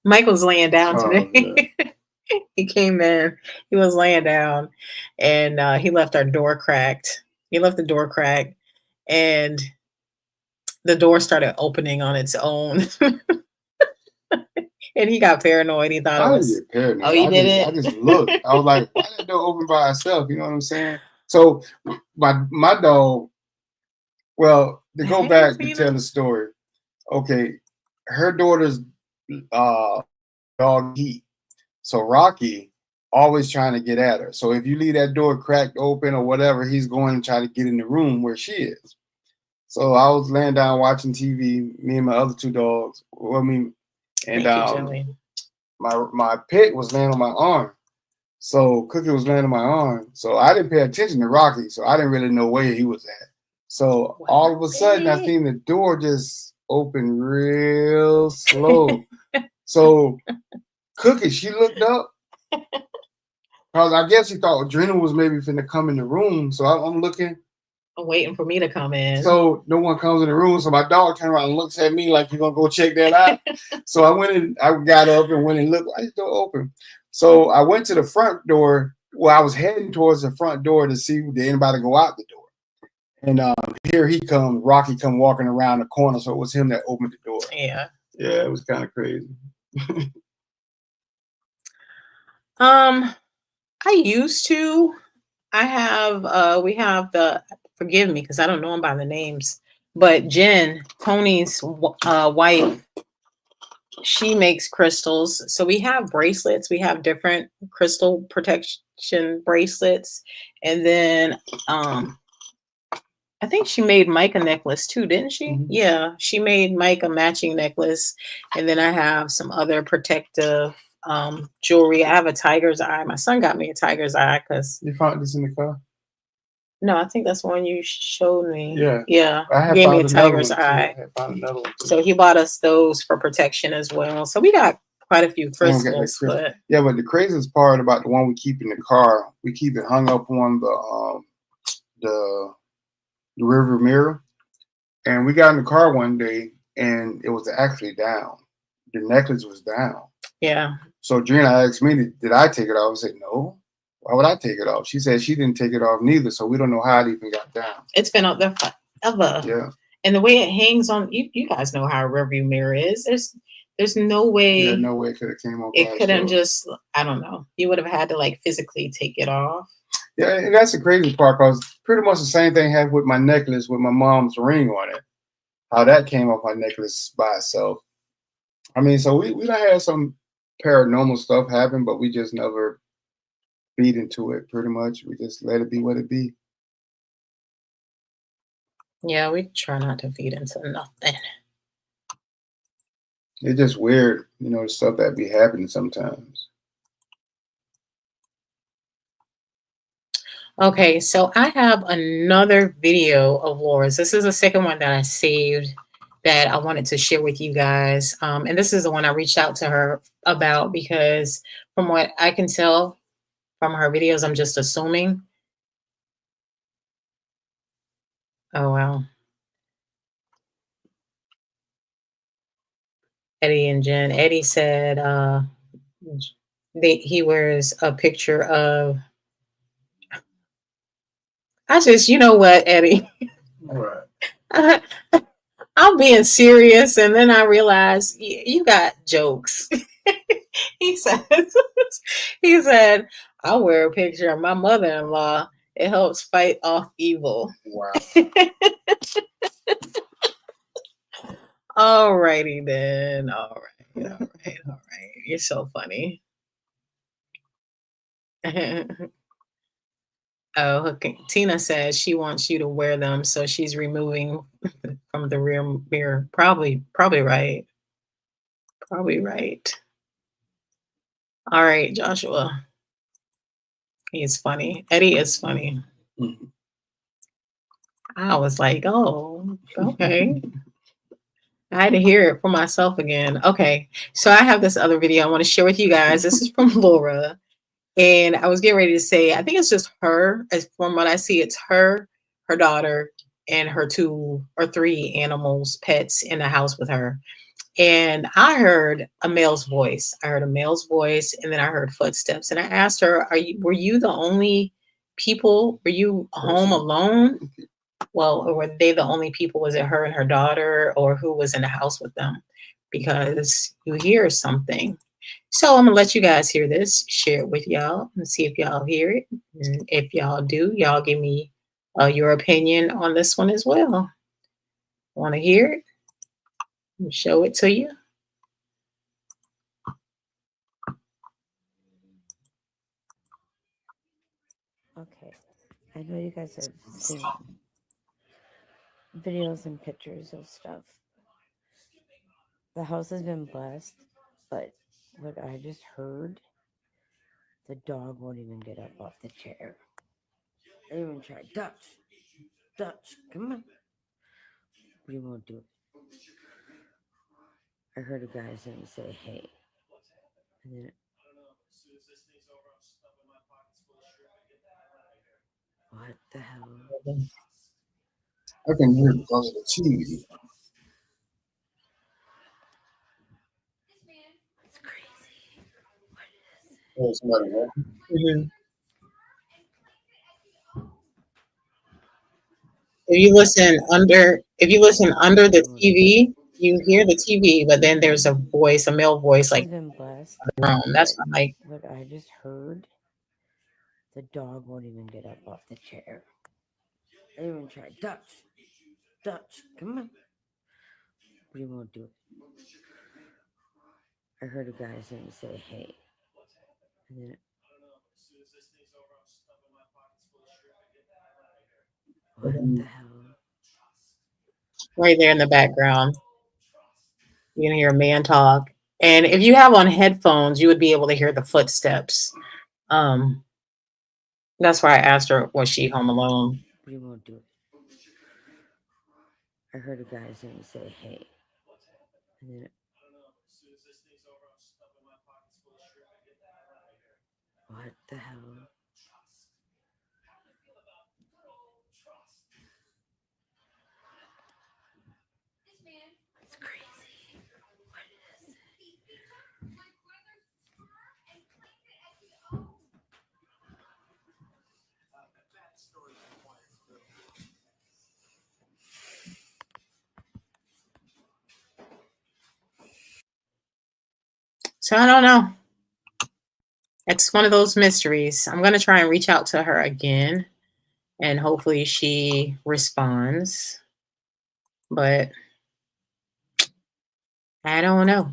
Michael's laying down today. He came in. He was laying down, and he left our door cracked. He left the door cracked, and the door started opening on its own. And he got paranoid. He thought it was. Get paranoid. Oh, he did it? I just looked. I was like, why did the door open by itself? You know what I'm saying? So my dog, well, to go back to tell the story, okay, her daughter's dog Heat. So Rocky always trying to get at her. So if you leave that door cracked open or whatever, he's going to try to get in the room where she is. So I was laying down watching TV, me and my other two dogs. My pet was laying on my arm. So Cookie was laying on my arm. So I didn't pay attention to Rocky. So I didn't really know where he was at. So all of a sudden I seen the door just open real slow. So Cookie, she looked up because I guess she thought Drina was maybe finna come in the room. So I'm looking. I'm waiting for me to come in. So no one comes in the room. So my dog turned around and looks at me like, "You gonna go check that out?" So I went in. I got up and went and looked. Why is the door open? So I went to the front door. Well, I was heading towards the front door to see did anybody go out the door. And here he comes, Rocky come walking around the corner. So it was him that opened the door. Yeah. Yeah, it was kind of crazy. I used to. I have we have the forgive me because I don't know them by the names, but Jen, Tony's wife, she makes crystals. So we have bracelets. We have different crystal protection bracelets. And then I think she made Mike a necklace too, didn't she? Mm-hmm. Yeah, she made Mike a matching necklace. And then I have some other protective jewelry. I have a tiger's eye. My son got me a tiger's eye because you found this in the car. No, I think that's the one you showed me. Yeah, yeah. I Gave me a tiger's eye. I found another one too. So he bought us those for protection as well. So we got quite a few crystals. But yeah, but the craziest part about the one we keep in the car, we keep it hung up on the river mirror. And we got in the car one day and it was actually down. The necklace was down. Yeah. So Drina asked me, did I take it off? I said, no. Why would I take it off? She said she didn't take it off neither. So we don't know how it even got down. It's been up there forever. Yeah. And the way it hangs on, you guys know how a rearview mirror is. There's no way. Yeah, no way it could have came off. It couldn't just, I don't know. You would have had to like physically take it off. Yeah, and that's the crazy part because pretty much the same thing happened with my necklace with my mom's ring on it. How that came off my necklace by itself. I mean, so we done had some paranormal stuff happen, but we just never feed into it pretty much. We just let it be what it be. Yeah, we try not to feed into nothing. It's just weird, the stuff that be happening sometimes. Okay, so I have another video of Laura's. This is the second one that I saved that I wanted to share with you guys. And this is the one I reached out to her about because from what I can tell from her videos, I'm just assuming. Oh, wow. Eddie and Jen. Eddie said he wears a picture of. You know what, Eddie? Right. I'm being serious, and then I realized you got jokes. he said, I wear a picture of my mother-in-law. It helps fight off evil. Wow. Alrighty then. All right. You're so funny. Oh, okay. Tina says she wants you to wear them, so she's removing from the rear mirror. Probably right. Probably right. All right, Joshua. He's funny. Eddie is funny. Mm-hmm. I was like, oh, okay. I had to hear it for myself again. Okay, so I have this other video I want to share with you guys. This is from Laura. And I was getting ready to say, I think it's just her. As from what I see, it's her daughter, and her 2 or 3 animals, pets in the house with her. And I heard a male's voice. And then I heard footsteps. And I asked her, were you the only people? Were you home alone? Well, or were they the only people? Was it her and her daughter, or who was in the house with them? Because you hear something. So I'm gonna let you guys hear this, share it with y'all, and see if y'all hear it. And if y'all do, y'all give me your opinion on this one as well. Want to hear it? I'll show it to you. Okay, I know you guys have seen videos and pictures of stuff. The house has been blessed, but what I just heard, the dog won't even get up off the chair. I even tried. Dutch, come on. But he won't do it. I heard a guy say, hey. And then, what the hell? I can hear it because of the TV. It's crazy. Oh, somebody walking. Mhm. If you listen under the TV, you hear the TV, but then there's a voice, a male voice, like I've been blessed, in the room. That's but why, like, what I just heard, the dog won't even get up off the chair. I even tried. Dutch, come on. But he won't do it. I heard a guy say, hey. And then, what the hell? right there in the background, you can hear a man talk. And if you have on headphones, you would be able to hear the footsteps. Um, that's why I asked her, was she home alone? But he won't do it. I heard a guy say, hey. And then, what the hell? It's crazy. What is it? So I don't know. It's one of those mysteries. I'm going to try and reach out to her again and hopefully she responds. But I don't know.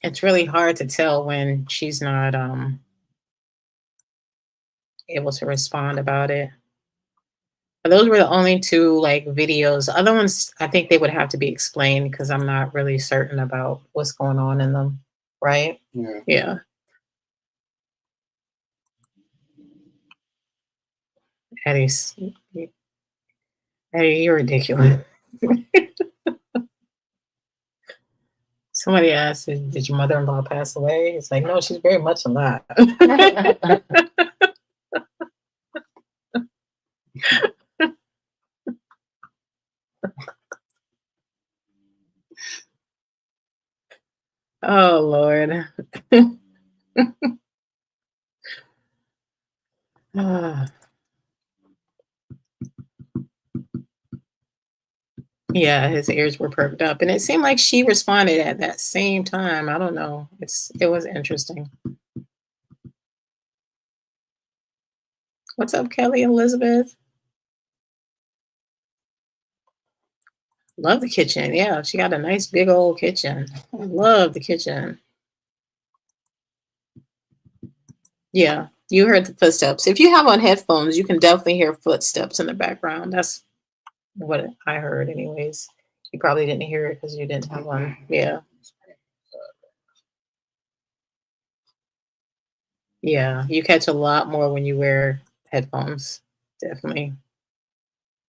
It's really hard to tell when she's not able to respond about it. But those were the only two like videos. The other ones, I think they would have to be explained because I'm not really certain about what's going on in them. Right? Yeah. Yeah. Eddie's, Eddie, you're ridiculous. Somebody asked, did your mother-in-law pass away? It's like, no, she's very much alive. Oh, Lord. Yeah, his ears were perked up. And it seemed like she responded at that same time. I don't know. It was interesting. What's up, Kelly Elizabeth? Love the kitchen. Yeah, she got a nice big old kitchen. I love the kitchen. Yeah, you heard the footsteps. If you have on headphones, you can definitely hear footsteps in the background. That's what I heard, anyways. You probably didn't hear it because you didn't have one. Yeah. Yeah, you catch a lot more when you wear headphones. Definitely.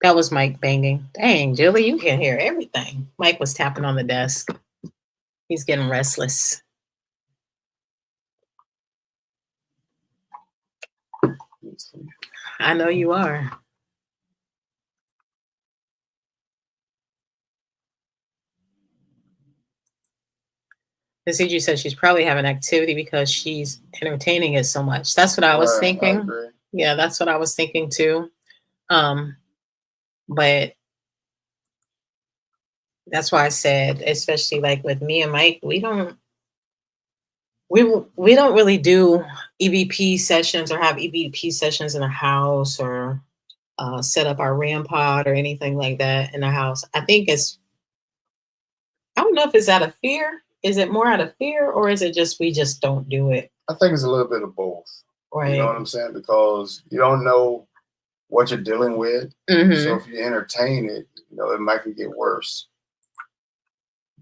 That was Mike banging. Dang, Julie, you can hear everything. Mike was tapping on the desk. He's getting restless. I know you are. You said she's probably having activity because she's entertaining it so much. That's what I was thinking. Yeah, that's what I was thinking too. But that's why I said, especially like with me and Mike, we don't really do EVP sessions or have EVP sessions in the house or set up our RAM pod or anything like that in the house. I think I don't know if it's out of fear. Is it more out of fear or is it just we just don't do it? I think it's a little bit of both. Right. You know what I'm saying? Because you don't know what you're dealing with. Mm-hmm. So if you entertain it, it might get worse.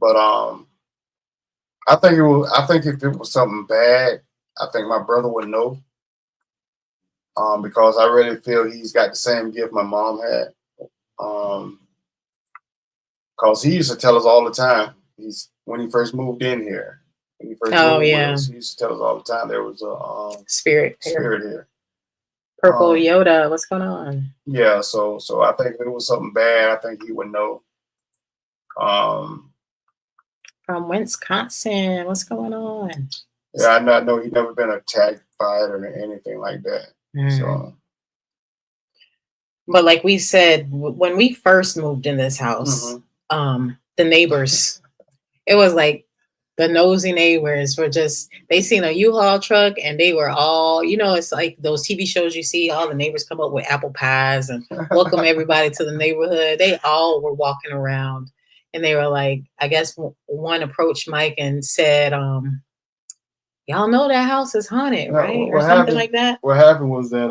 But I think if it was something bad, I think my brother would know. Because I really feel he's got the same gift my mom had. Because he used to tell us all the time. When he first moved in here. When he first moved with us, he used to tell us all the time there was a spirit here. Purple Yoda, what's going on? Yeah, so I think if it was something bad, I think he would know. From Wisconsin, what's going on? Yeah, I know he's never been attacked by it or anything like that. So, but like we said, when we first moved in this house, the neighbors, it was like the nosy neighbors were they seen a U-Haul truck and they were all, it's like those TV shows you see, all the neighbors come up with apple pies and welcome everybody to the neighborhood. They all were walking around and they were like, I guess one approached Mike and said, y'all know that house is haunted, right? Or something like that. What happened was that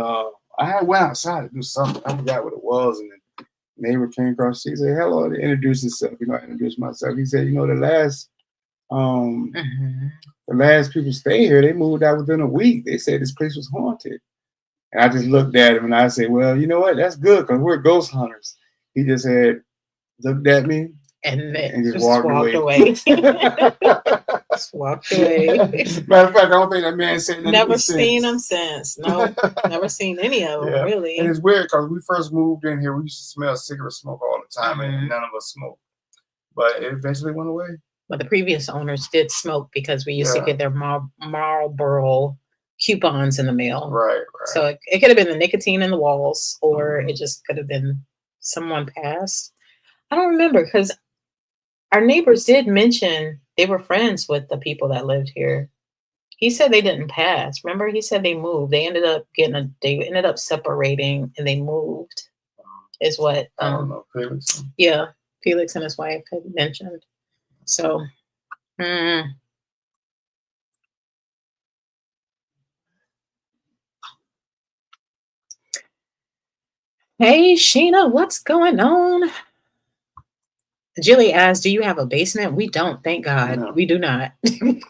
I went outside to do something. I forgot what it was. And the neighbor came across. He said, hello, to introduce himself. I introduced myself. He said, the last people stay here, they moved out within a week. They said this place was haunted. And I just looked at him and I said, well, you know what? That's good because we're ghost hunters. He just looked at me and just walked away. Just walked away. Matter of fact, I don't think that man said anything. Never seen him since. No, never seen any of them, really. And it's weird because we first moved in here, we used to smell cigarette smoke all the time, and none of us smoked. But it eventually went away. But the previous owners did smoke because we used to get their Marlboro coupons in the mail. Right. So it could have been the nicotine in the walls, or it just could have been someone passed. I don't remember because our neighbors did mention they were friends with the people that lived here. He said they didn't pass. Remember, he said they moved. They ended up separating and they moved. Is what I don't know, Felix. Yeah, Felix and his wife had mentioned. So, hey, Sheena, what's going on? Jilly asked, do you have a basement? We don't, thank God. No. We do not. I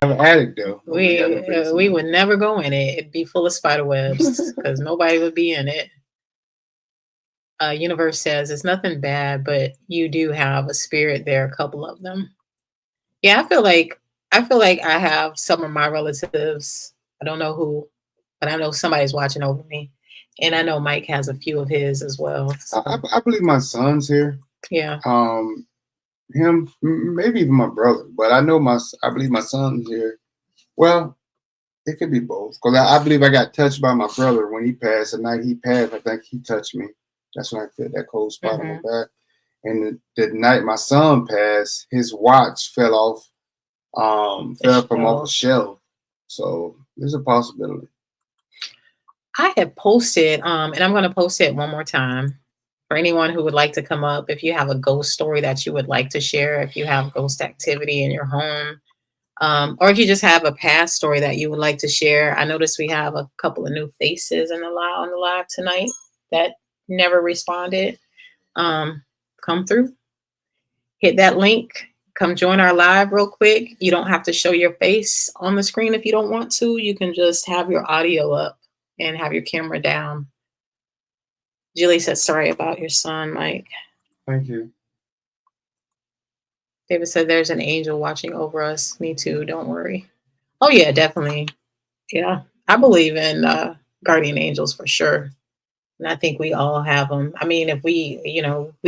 have an attic, though. We would never go in it. It'd be full of spider webs because nobody would be in it. Universe says it's nothing bad, but you do have a spirit there, a couple of them. Yeah, I feel like I have some of my relatives. I don't know who, but I know somebody's watching over me. And I know Mike has a few of his as well. So. I believe my son's here. Yeah. Him, maybe even my brother, but I believe my son's here. Well, it could be both. Because I believe I got touched by my brother when he passed. The night he passed, I think he touched me. That's when I felt that cold spot on my back. And the night my son passed, his watch fell off, fell from off a shelf. So there's a possibility. I had posted, and I'm going to post it one more time for anyone who would like to come up. If you have a ghost story that you would like to share, if you have ghost activity in your home, or if you just have a past story that you would like to share. I noticed we have a couple of new faces on the live tonight that never responded. Come through, hit that link, come join our live real quick. You don't have to show your face on the screen if you don't want to. You can just have your audio up and have your camera down. Julie said, sorry about your son, Mike. Thank you. David said, there's an angel watching over us. Me too, don't worry. Oh yeah, definitely. Yeah, I believe in guardian angels for sure. And I think we all have them. I mean, if we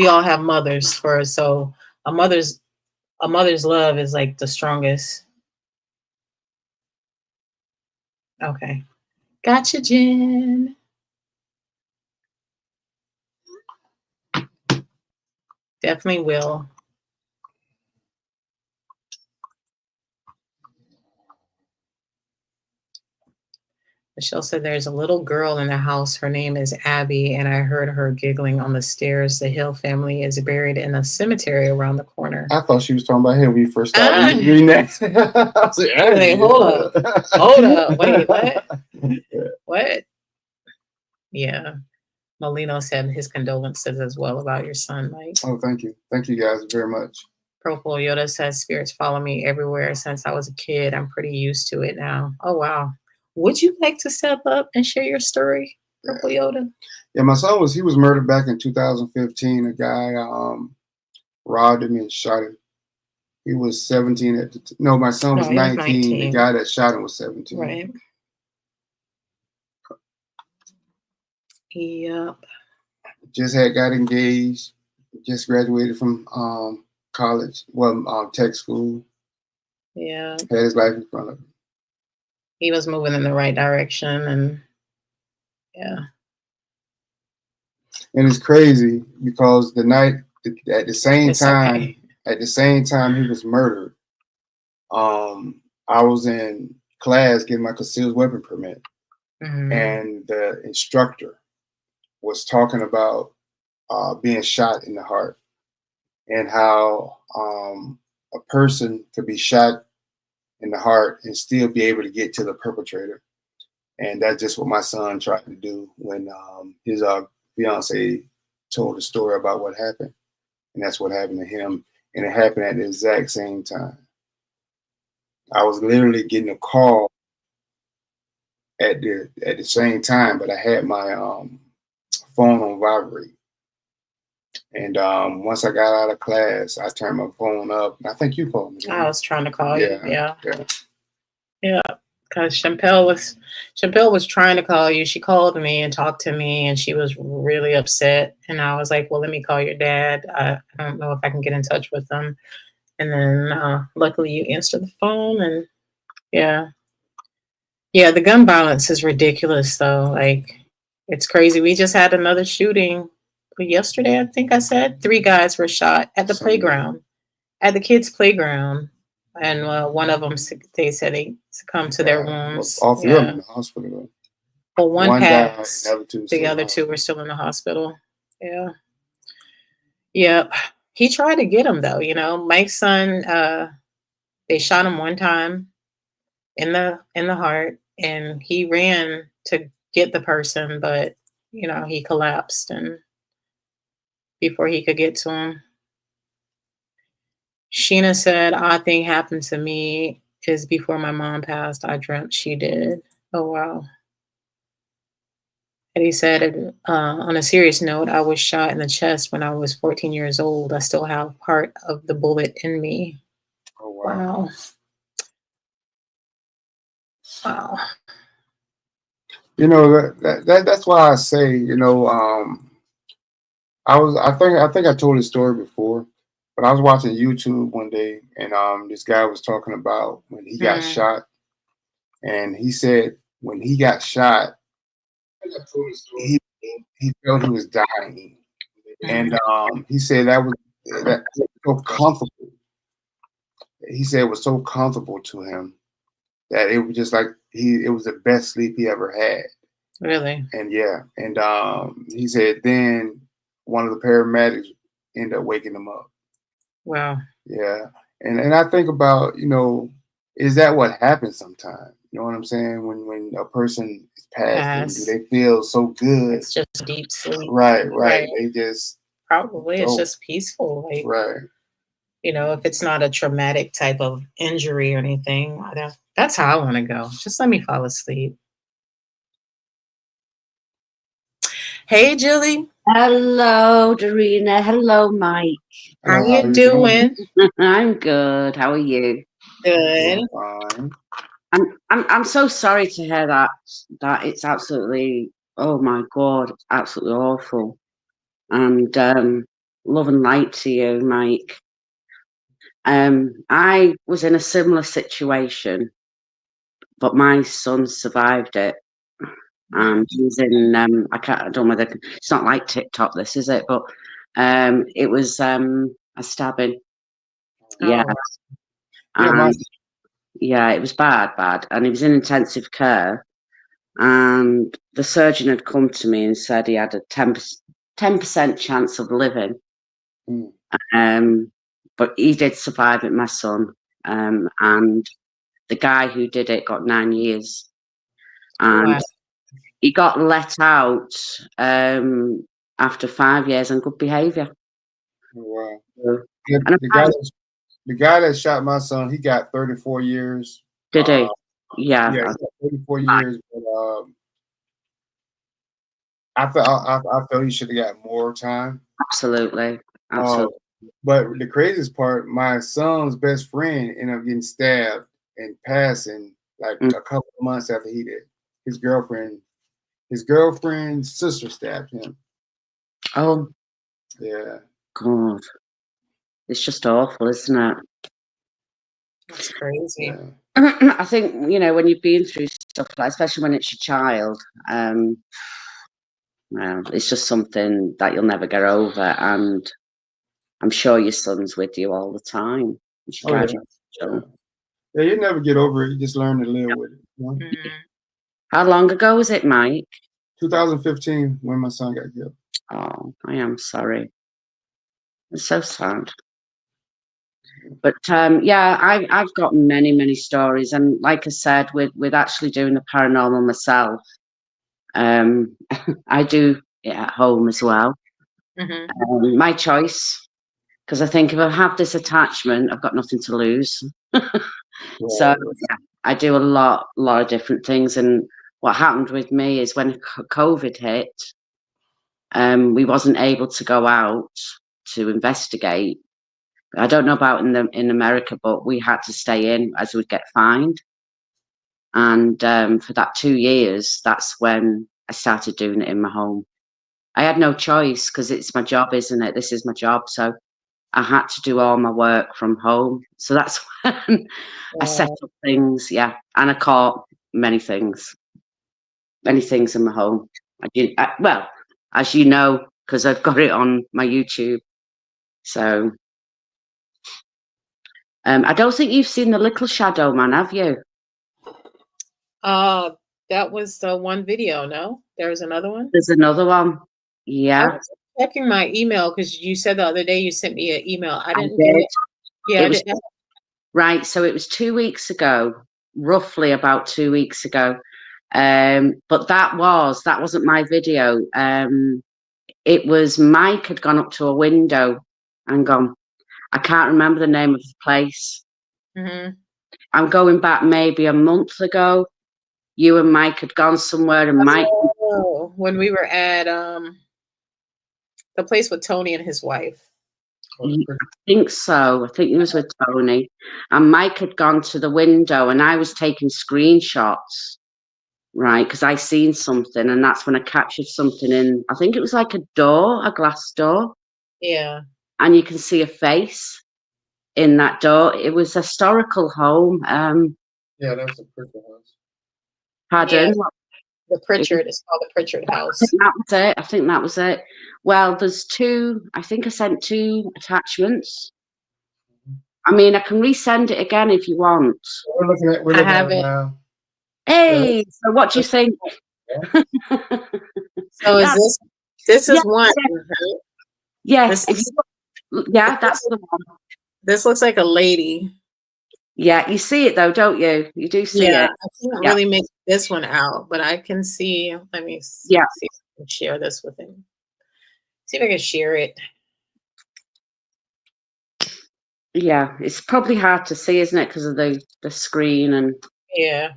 all have mothers so a mother's love is like the strongest. Okay. Gotcha, Jen. Definitely will. Michelle said there's a little girl in the house. Her name is Abby, and I heard her giggling on the stairs. The Hill family is buried in a cemetery around the corner. I thought she was talking about him when you first started reading that. I was like, hey, hold up. Wait, what? What? Yeah. Molino said his condolences as well about your son, Mike. Oh, thank you. Thank you guys very much. Purple Yoda says spirits follow me everywhere since I was a kid. I'm pretty used to it now. Oh, wow. Would you like to step up and share your story, Purple Yoda? Yeah, my son was murdered back in 2015. A guy robbed him and shot him. He was 17 at the no, my son was No, he was 19. The 19. guy that shot him was 17. Right. Yep. Just got engaged. Just graduated from college. Well, tech school. Yeah. Had his life in front of him. He was moving in the right direction, and yeah. And it's crazy because the night at the same It's time okay. at the same time he was murdered, I was in class getting my concealed weapon permit, and the instructor was talking about being shot in the heart and how a person could be shot in the heart and still be able to get to the perpetrator. And that's just what my son tried to do when his fiance told the story about what happened. And that's what happened to him. And it happened at the exact same time. I was literally getting a call at the same time, but I had my phone on vibrate. And once I got out of class, I turned my phone up. I think you called me. I was trying to call you. Yeah. Yeah. Because Chappelle was trying to call you. She called me and talked to me, and she was really upset. And I was like, well, let me call your dad. I don't know if I can get in touch with them. And then luckily you answered the phone, and yeah. Yeah, the gun violence is ridiculous, though. Like, it's crazy. We just had another shooting yesterday, I think I said. 3 guys were shot at the playground, at the kids' playground. And one of them, they said they succumbed to their wounds. All 3 of them in the hospital. Well, one passed. Died, the other 2 were still in the hospital. Yeah. Yep. He tried to get him, though. You know, Mike's son, they shot him one time in the heart, and he ran to get the person, but he collapsed and before he could get to him. Sheena said, odd thing happened to me is before my mom passed, I dreamt she did. Oh wow. And he said, on a serious note, I was shot in the chest when I was 14 years old. I still have part of the bullet in me. Oh wow. Wow. You know, that's why I say, I think I told this story before, but I was watching YouTube one day, and this guy was talking about when he got shot, and he said when he got shot, he felt he was dying, and he said that was so comfortable. He said it was so comfortable to him that it was just like it was the best sleep he ever had. Really? And yeah, and he said then one of the paramedics ended up waking him up. Wow. Yeah, and I think about is that what happens sometimes? You know what I'm saying? When a person is passed, do they feel so good? It's just deep sleep. Right. They just probably it's just peaceful. Like, right. If it's not a traumatic type of injury or anything, that's how I want to go. Just let me fall asleep. Hey, Julie. Hello, Darina. Hello, Mike. How you doing? I'm good. How are you? Good. I'm so sorry to hear that. That it's absolutely, oh my God, it's absolutely awful. And love and light to you, Mike. I was in a similar situation, but my son survived it. And he's in I don't know whether it's not like TikTok, this is it, but it was a stabbing. Yeah. And yeah, it was bad, and he was in intensive care, and the surgeon had come to me and said he had a 10% chance of living. But he did survive it, my son, and the guy who did it got 9 years, and he got let out after 5 years on good behaviour. Wow. The guy that shot my son, he got 34 years. Did he? Yeah, Yeah, 34 years. But I felt he should have got more time. absolutely. Uh, Absolutely. but the craziest part, my son's best friend ended up getting stabbed and passing like Mm. a couple of months after he did. His girlfriend's sister stabbed him. Oh, Yeah. God. It's just awful, isn't it? That's crazy. Yeah. I think, you know, when you've been through stuff like, especially when it's your child, well, it's just something that you'll never get over. And I'm sure your son's with you all the time. You should Oh yeah. drive you mental. Yeah, you never get over it. You just learn to live with it. You know? How long ago was it, Mike? 2015 when my son got killed. Oh, I am sorry. It's so sad. But yeah, I've got many stories, and like I said, with actually doing the paranormal myself, I do it at home as well. My choice, because I think if I have this attachment, I've got nothing to lose. So yeah, I do a lot of different things. And what happened with me is when COVID hit, we wasn't able to go out to investigate. I don't know about in America, but we had to stay in as we'd get fined. And for that 2 years, that's when I started doing it in my home. I had no choice because it's my job, isn't it? This is my job. So I had to do all my work from home. So that's when I set up things, yeah. And I caught many things in my home. Well, as you know, because I've got it on my YouTube. So I don't think you've seen The Little Shadow Man, have you? That was the one video, no? There was another one? There's another one. I Yeah. was checking my email because you said the other day you sent me an email. I didn't did. get it. Yeah, It I was, didn't. right. So it was 2 weeks ago, roughly about 2 weeks ago. But that wasn't my video. It was Mike had gone up to a window and gone, I can't remember the name of the place. I'm going back maybe a month ago. You and Mike had gone somewhere, and Mike. Oh, when we were at the place with Tony and his wife. I think so. I think it was with Tony. And Mike had gone to the window, and I was taking screenshots, right? Because I seen something, and that's when I captured something in. I think it was like a glass door. Yeah. And you can see a face in that door. It was a historical home. Yeah, that's a Pritchard house. Pardon? Yeah, the Pritchard. It's called the Pritchard House. I think that was it. Well, there's two. I think I sent 2 attachments. I mean, I can resend it again if you want. We're looking I have at it it. now. Hey, so what do you think? So is this is one? Right? Yes. Yeah, that's the one. This looks like a lady. Yeah, you see it though, don't you? You do see Yeah, it. I can't really make this one out, but I can see. Let me see if I can share this with him. See if I can share it. Yeah, it's probably hard to see, isn't it, because of the screen, and yeah,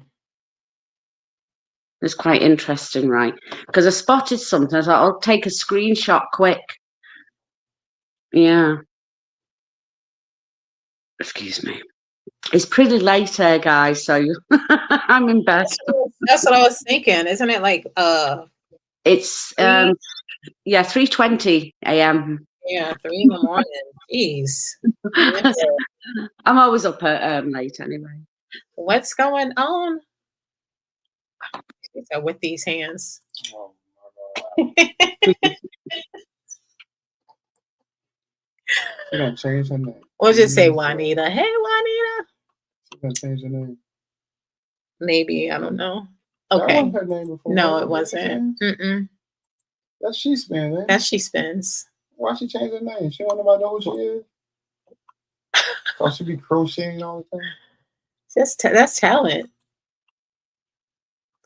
it's quite interesting, right? Because I spotted something. I thought I'll take a screenshot quick. Yeah. Excuse me. It's pretty late here, guys, so I'm in bed. That's what I was thinking. Isn't it like It's 3:20 a.m. Yeah, 3 in the morning. Jeez. I'm always up late anyway. What's going on with these hands? Oh my God. She's gonna change her name. We'll just say Juanita. Hey, Juanita. She's gonna change her name. Maybe, I don't know. Okay. That wasn't her name before. No, it wasn't. That's She Spins, eh? That's She Spins. Why she change her name? She don't nobody know who she is. Oh, she be crocheting all the time. That's talent.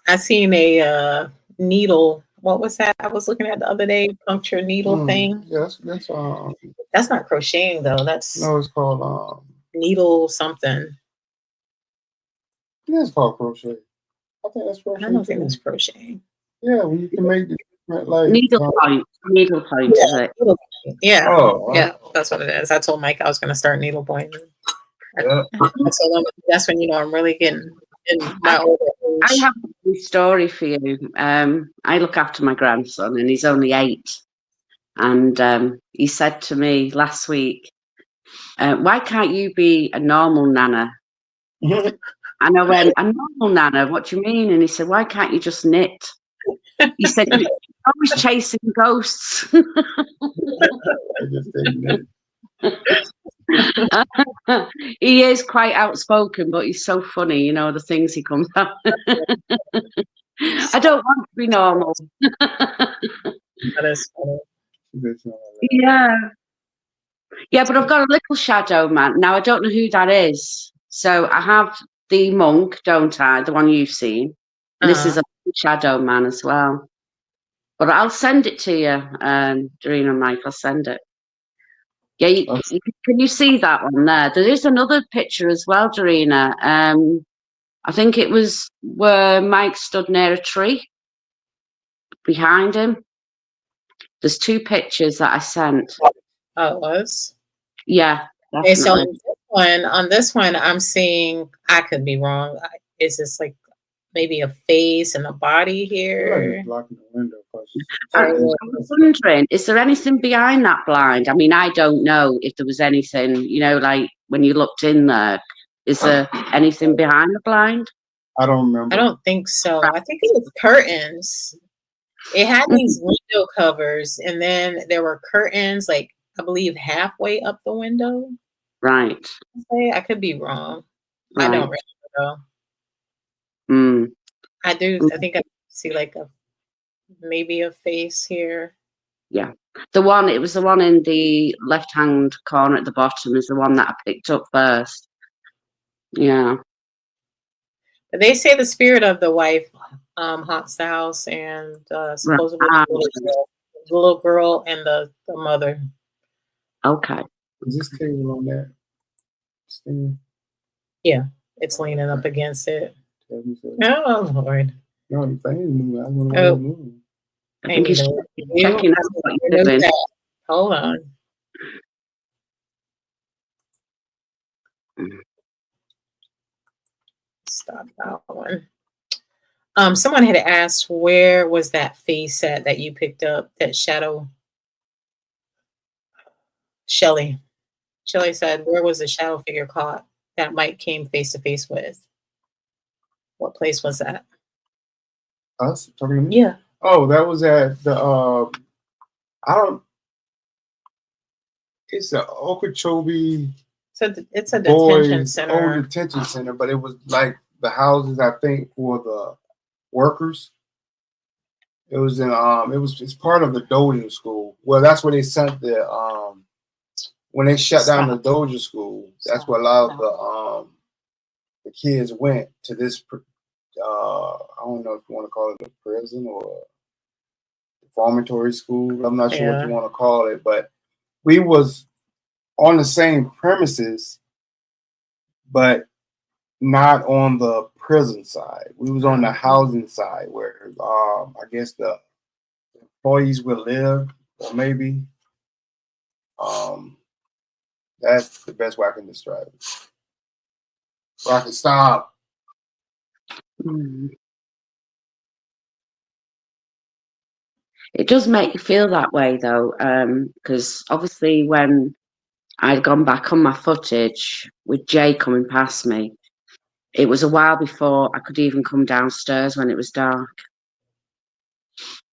I seen a needle. What was that I was looking at the other day? Puncture needle thing. Yeah, that's not crocheting though. That's no, it's called needle something. That's called crochet. I think that's I crochet don't think too. that's crocheting. Yeah, when you can make the different like. Needle point, Yeah, is it? yeah, Oh, yeah, that's what it is. I told Mike I was going to start needlepoint. I yeah. told him that's when I'm really getting in my I older I age. have a story for you. I look after my grandson, and he's only 8. And he said to me last week, "Why can't you be a normal nana?" And I went, "A normal nana? What do you mean?" And he said, "Why can't you just knit?" He said, "You're always chasing ghosts." I just think that. He is quite outspoken, but he's so funny, you know, the things he comes out. I don't want to be normal. That is funny. Yeah. Yeah, but I've got a little shadow man. Now, I don't know who that is. So I have the monk, don't I? The one you've seen. And this is a shadow man as well. But I'll send it to you, Doreen and Mike. I'll send it. Yeah, can you see that one there? There is another picture as well, Dorina. I think it was where Mike stood near a tree behind him. There's 2 pictures that I sent. Oh, it was? Yeah, Okay, so definitely. on this one, I'm seeing, I could be wrong. Is this like maybe a face and a body here? Blocking the window. I was wondering, is there anything behind that blind? I mean, I don't know if there was anything, you know, like when you looked in there. Is there anything behind the blind? I don't remember. I don't think so. I think it was curtains. It had these window covers, and then there were curtains, like I believe halfway up the window. Right. I could be wrong. Right. I don't remember though. Mm. I do. I think I see like maybe a face here. Yeah. It was the one in the left-hand corner at the bottom is the one that I picked up first. Yeah. But they say the spirit of the wife haunts the house, and supposedly the little girl and the mother. Okay. Is this table on that? Yeah, it's leaning up against it. Oh Lord! No, the thing is moving. I don't know move. I think he's checking out what you're doing. Hold on. Stop that one. Someone had asked, where was that face at that you picked up, that shadow? Shelly said, where was the shadow figure caught that Mike came face to face with? What place was that? Us talking to me? Yeah. Oh, that was at the it's the Okeechobee. It's a detention center. Old detention center, but it was like the houses, I think, for the workers. It was in it's part of the Dozier school. Well, that's where they sent the when they shut down the Dozier school. That's where a lot of the kids went to this. I don't know if you want to call it a prison or a reformatory school. I'm not sure what you want to call it, but we was on the same premises, but not on the prison side. We was on the housing side where I guess the employees would live, or maybe that's the best way I can describe it. So I can stop. It does make you feel that way though, because obviously when I'd gone back on my footage with Jay coming past me, it was a while before I could even come downstairs when it was dark.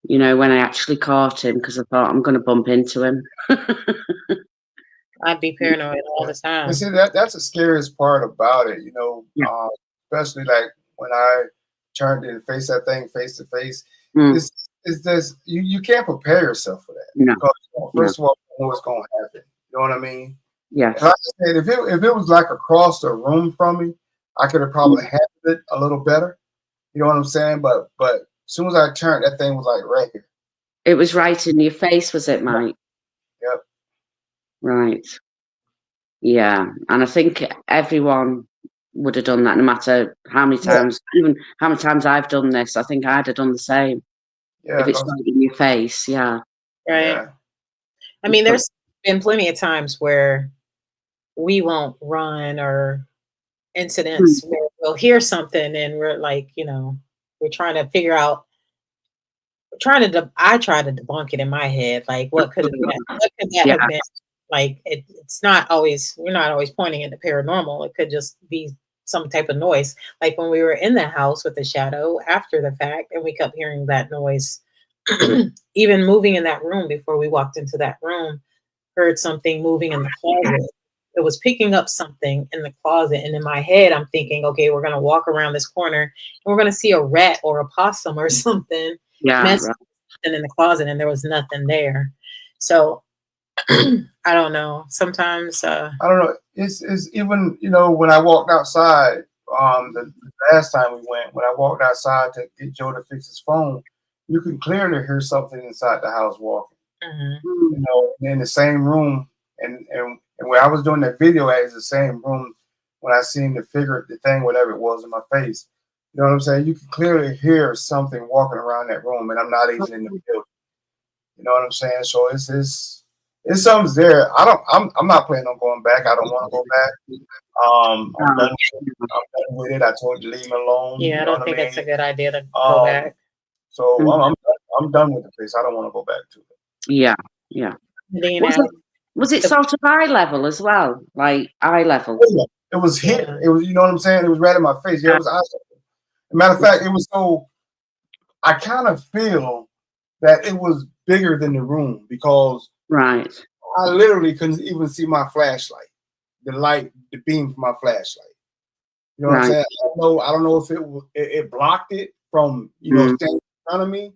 You know, when I actually caught him, because I thought I'm going to bump into him. I'd be paranoid all the time. And see, that's the scariest part about it, you know, especially like when I turned and faced that thing face to face. It's this you can't prepare yourself for that. No. Because, first of all, you know what's going to happen. You know what I mean? Yeah. Like I said, if it was like across the room from me, I could have probably handled it a little better. You know what I'm saying? But as soon as I turned, that thing was like right here. It was right in your face, was it, Mike? Yep. Right. Yeah. And I think everyone would have done that, no matter how many times, even how many times I've done this. I think I'd have done the same. Yeah, If it's right in your face, yeah. Right. Yeah. I mean, there's been plenty of times where we won't run, or incidents where we'll hear something and we're like, we're trying to figure out, I try to debunk it in my head. Like, what could that have been? Like, it's not always, we're not always pointing at the paranormal. It could just be some type of noise. Like when we were in the house with the shadow after the fact, and we kept hearing that noise, even moving in that room before we walked into that room, heard something moving in the closet. It was picking up something in the closet. And in my head, I'm thinking, okay, we're going to walk around this corner and we're going to see a rat or a possum or something messing in the closet. And there was nothing there. So I don't know. Sometimes I don't know. It's even, when I walked outside, the last time we went, when I walked outside to get Joe to fix his phone, you can clearly hear something inside the house walking. In the same room, and where I was doing that video at is the same room when I seen the thing, whatever it was in my face. You know what I'm saying? You can clearly hear something walking around that room, and I'm not even in the building. You know what I'm saying? So it's something's there. I'm not planning on going back. I don't want to go back. I'm done with it. I told you leave me alone. Yeah, I don't think it's a good idea to go back. So I'm done with the place. I don't want to go back to it. Yeah. Was it sort of eye level as well? Like eye level? Oh, yeah. It was here. It was, you know what I'm saying? It was right in my face. Yeah, it was eye level. Matter of fact, it was so, I kind of feel that it was bigger than the room because I literally couldn't even see my flashlight, the beam from my flashlight. You know what I'm saying? I don't know if it blocked it from standing in front of me,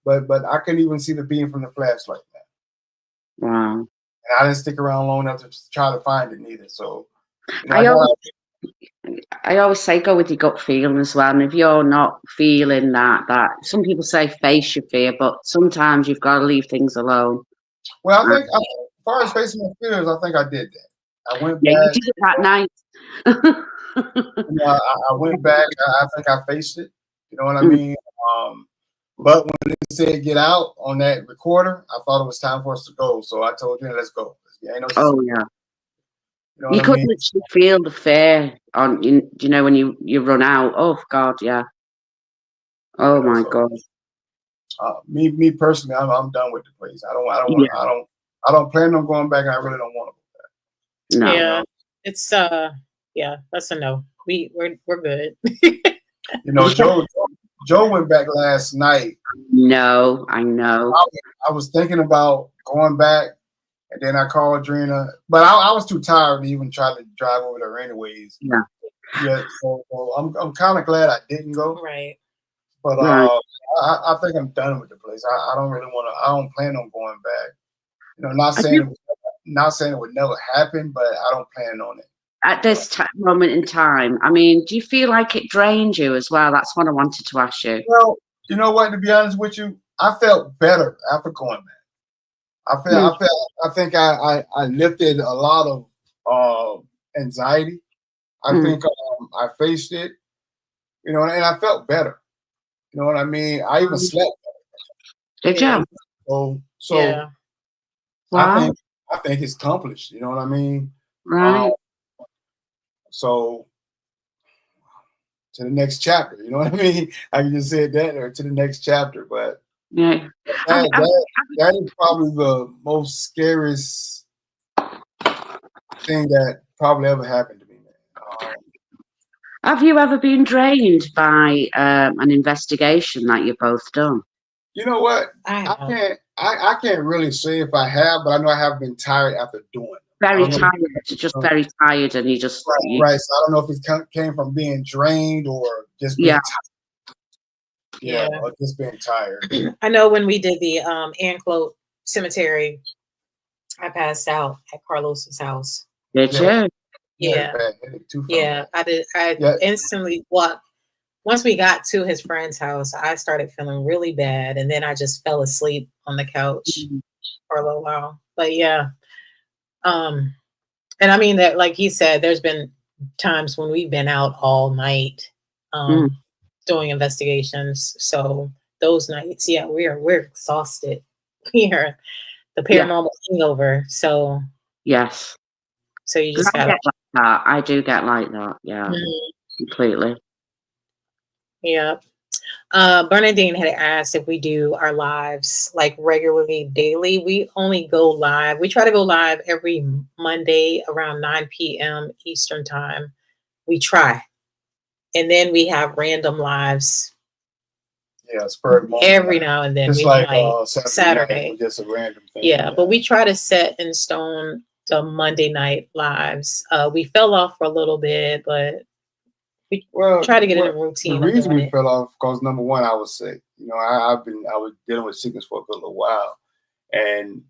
but I couldn't even see the beam from the flashlight. Wow! And I didn't stick around long enough to try to find it neither. So I always say go with your gut feeling as well. And if you're not feeling that some people say face your fear, but sometimes you've got to leave things alone. Well, I think as far as facing my fears, I think I did that. I went back. You did it that night. I went back. I think I faced it. You know what I mean? But when they said get out on that recorder, I thought it was time for us to go. So I told you, let's go. You could literally feel the fear on when you run out. Oh God, yeah. Oh my God. Me personally, I'm done with the place. I don't plan on going back. I really don't want to go back. No. Yeah, it's that's a no. We're good. Joe went back last night. No, I know. I was thinking about going back, and then I called Drina, but I was too tired to even try to drive over there anyways. Yeah. So I'm kind of glad I didn't go. Right. But I think I'm done with the place. I don't really want to. I don't plan on going back. Not saying it would never happen, but I don't plan on it. At this moment in time, I mean, do you feel like it drained you as well? That's what I wanted to ask you. Well, you know what? To be honest with you, I felt better after going back. I think I lifted a lot of anxiety. I think I faced it, and I felt better. You know what I mean? I even slept better. Did you? So yeah. I think it's accomplished. You know what I mean? Right. So to the next chapter, you know what I mean? I just said that, or to the next chapter, but yeah, that is probably the most scariest thing that probably ever happened to me. Have you ever been drained by an investigation that you've both done? You know what? I can't really say if I have, but I know I have been tired after doing it. Very tired, very tired, and you just right. So I don't know if it came from being drained or just being tired. Yeah, or just being tired. I know when we did the Anclote Cemetery, I passed out at Carlos's house. Did you? Yeah. Yeah, I did. I instantly once we got to his friend's house, I started feeling really bad, and then I just fell asleep on the couch for a little while. But yeah. And I mean that, like he said, there's been times when we've been out all night doing investigations. So those nights, yeah, we're exhausted. We are the paranormal hangover. So yes, so you 'cause just I gotta get like that. I do get like that. Yeah, completely. yeah. Bernadine had asked if we do our lives like regularly daily. We only go live. We try to go live every Monday around 9 p.m. Eastern time. We try. And then we have random lives Yeah, spur every now and then. Just We like might Saturday night, just a random thing. Yeah, but we try to set in stone the Monday night lives. We fell off for a little bit, but we try to get in a routine. The reason we fell off because number one, I was sick. You know, I was dealing with sickness for a good little while, and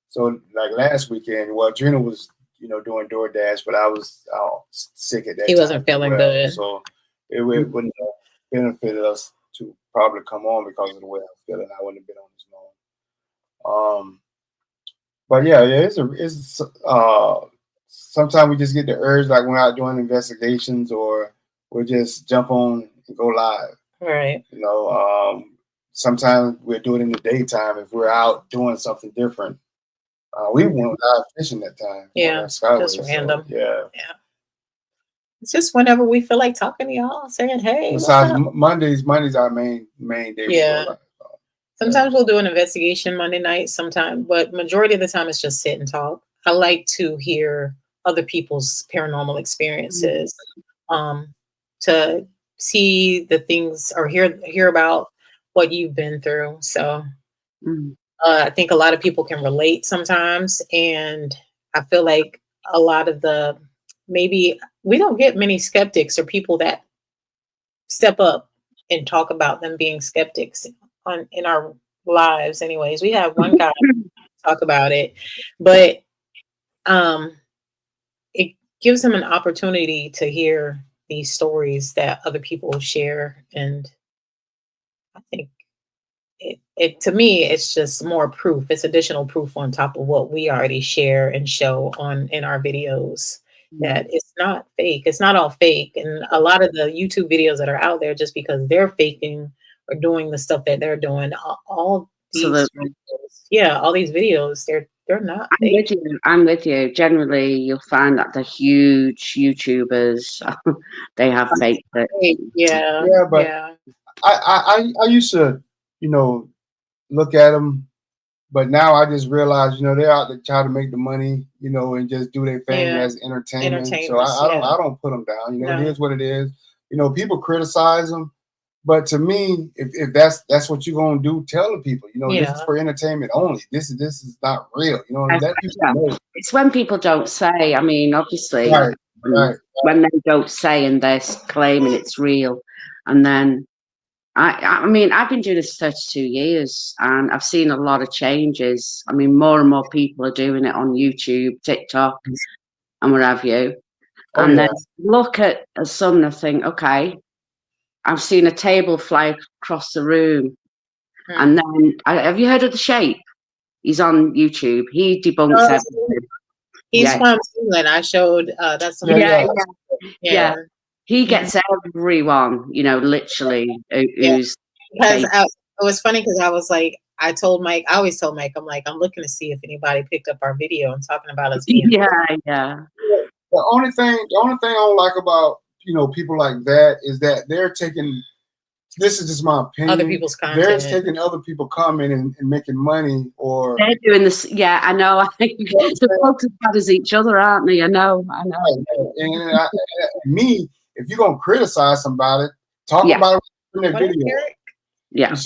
so like last weekend, well, Gina was doing DoorDash, but I was sick at that time. He wasn't feeling good, so it wouldn't have benefited us to probably come on because of the way I'm feeling. I wouldn't have been on this long. But yeah, it's sometimes we just get the urge, like when we're out doing investigations, or we'll just jump on and go live. Right. You know, sometimes we'll do it in the daytime if we're out doing something different. We went live fishing that time. Yeah, just random. So, yeah. It's just whenever we feel like talking to y'all, saying, "Hey." Besides Mondays our main day. Yeah. Sometimes we'll do an investigation Monday night. Sometimes, but majority of the time it's just sit and talk. I like to hear other people's paranormal experiences, to see the things or hear about what you've been through. So I think a lot of people can relate sometimes, and I feel like a lot of maybe we don't get many skeptics or people that step up and talk about them being skeptics in our lives. Anyways, we have one guy talk about it, but it gives him an opportunity to hear these stories that other people share, and I think it to me it's just more proof. It's additional proof on top of what we already share and show in our videos, that it's not fake. It's not all fake. And a lot of the YouTube videos that are out there, just because they're faking or doing the stuff that they're doing, all these videos, all these videos, they're not fake. I'm with you. Generally, you'll find that the huge YouTubers they have fake. But I used to, look at them, but now I just realize, they're out to try to make the money, and just do their thing as entertainment. So I don't put them down. It is what it is. People criticize them, but to me, if that's what you're gonna do, tell the people, this is for entertainment only. This is not real. Let people know. It's when people don't say. I mean, obviously, when they don't say and they're claiming it's real, and then. I mean, I've been doing this 32 years and I've seen a lot of changes. I mean, more and more people are doing it on YouTube, TikTok, and what have you. Then look at some and think, okay, I've seen a table fly across the room. And then, have you heard of The Shape? He's on YouTube. He debunks everything. He's from England. I showed that's yeah. He gets everyone, literally who's. Because it was funny because I was like, I always told Mike, I'm like, I'm looking to see if anybody picked up our video and talking about us being. Yeah. The only thing I don't like about people like that is that they're taking. This is just my opinion. Other people's content. They're taking other people coming and making money, or they're doing this. Yeah, I know. I think they're both as bad as each other, aren't they? I know. And me, if you're gonna criticize somebody, talk about it in their video. Yeah. If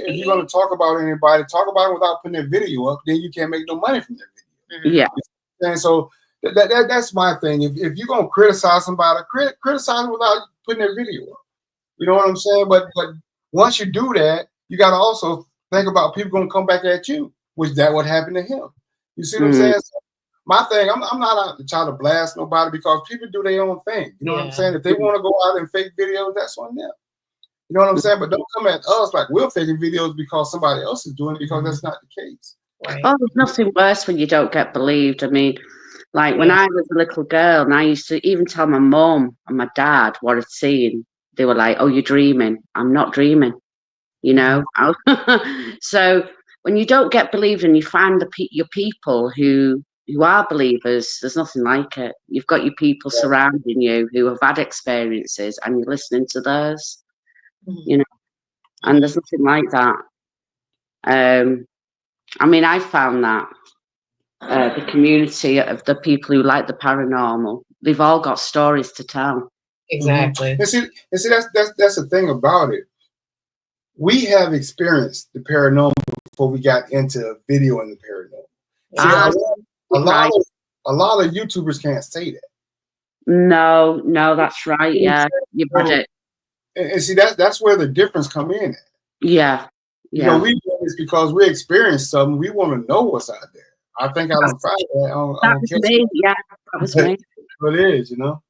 you're gonna talk about anybody, talk about it without putting their video up. Then you can't make no money from their video. Yeah. And so that's my thing. If you're gonna criticize somebody, criticize them without putting their video up. You know what I'm saying? But once you do that, you got to also think about people going to come back at you, which that what happened to him. You see what I'm saying? So my thing, I'm not out to try to blast nobody because people do their own thing. You know what I'm saying? If they want to go out and fake videos, that's on them. You know what I'm saying? But don't come at us like we're faking videos because somebody else is doing it, because that's not the case. Right. Oh, there's nothing worse when you don't get believed. I mean, Like when I was a little girl, and I used to even tell my mum and my dad what I'd seen, they were like, "Oh, you're dreaming." I'm not dreaming, you know. So when you don't get believed and you find your people who are believers, there's nothing like it. You've got your people surrounding you who have had experiences, and you're listening to theirs, you know. And there's nothing like that. I mean, I found that the community of the people who like the paranormal, they've all got stories to tell. Exactly. And see, that's the thing about it. We have experienced the paranormal before we got into video and the paranormal. See, a lot of YouTubers can't say that. No, that's right. Yeah, you got it. And see, that's where the difference come in. Yeah. You know, we do this because we experienced something. We want to know what's out there. I think I don't find that. That was me. Yeah, that was me. But it is, you know.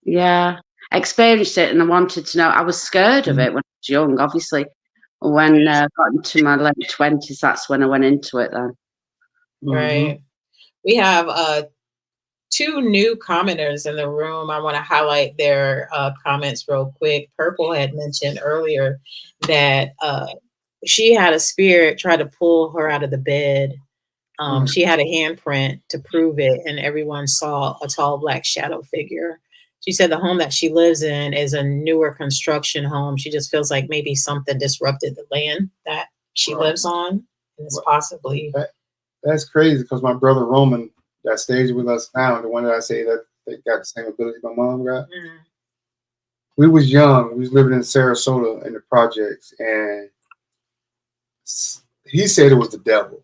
Yeah, I experienced it, and I wanted to know. I was scared of it when I was young. Obviously, when I got into my late 20s, that's when I went into it. Then, right. We have 2 new commenters in the room. I want to highlight their comments real quick. Purple had mentioned earlier that she had a spirit try to pull her out of the bed. She had a handprint to prove it, and everyone saw a tall black shadow figure. She said the home that she lives in is a newer construction home. She just feels like maybe something disrupted the land that she lives on, and it's possibly. That's crazy because my brother Roman that stays with us now, the one that I say that they got the same ability my mom got. We was young. We was living in Sarasota in the projects, and he said it was the devil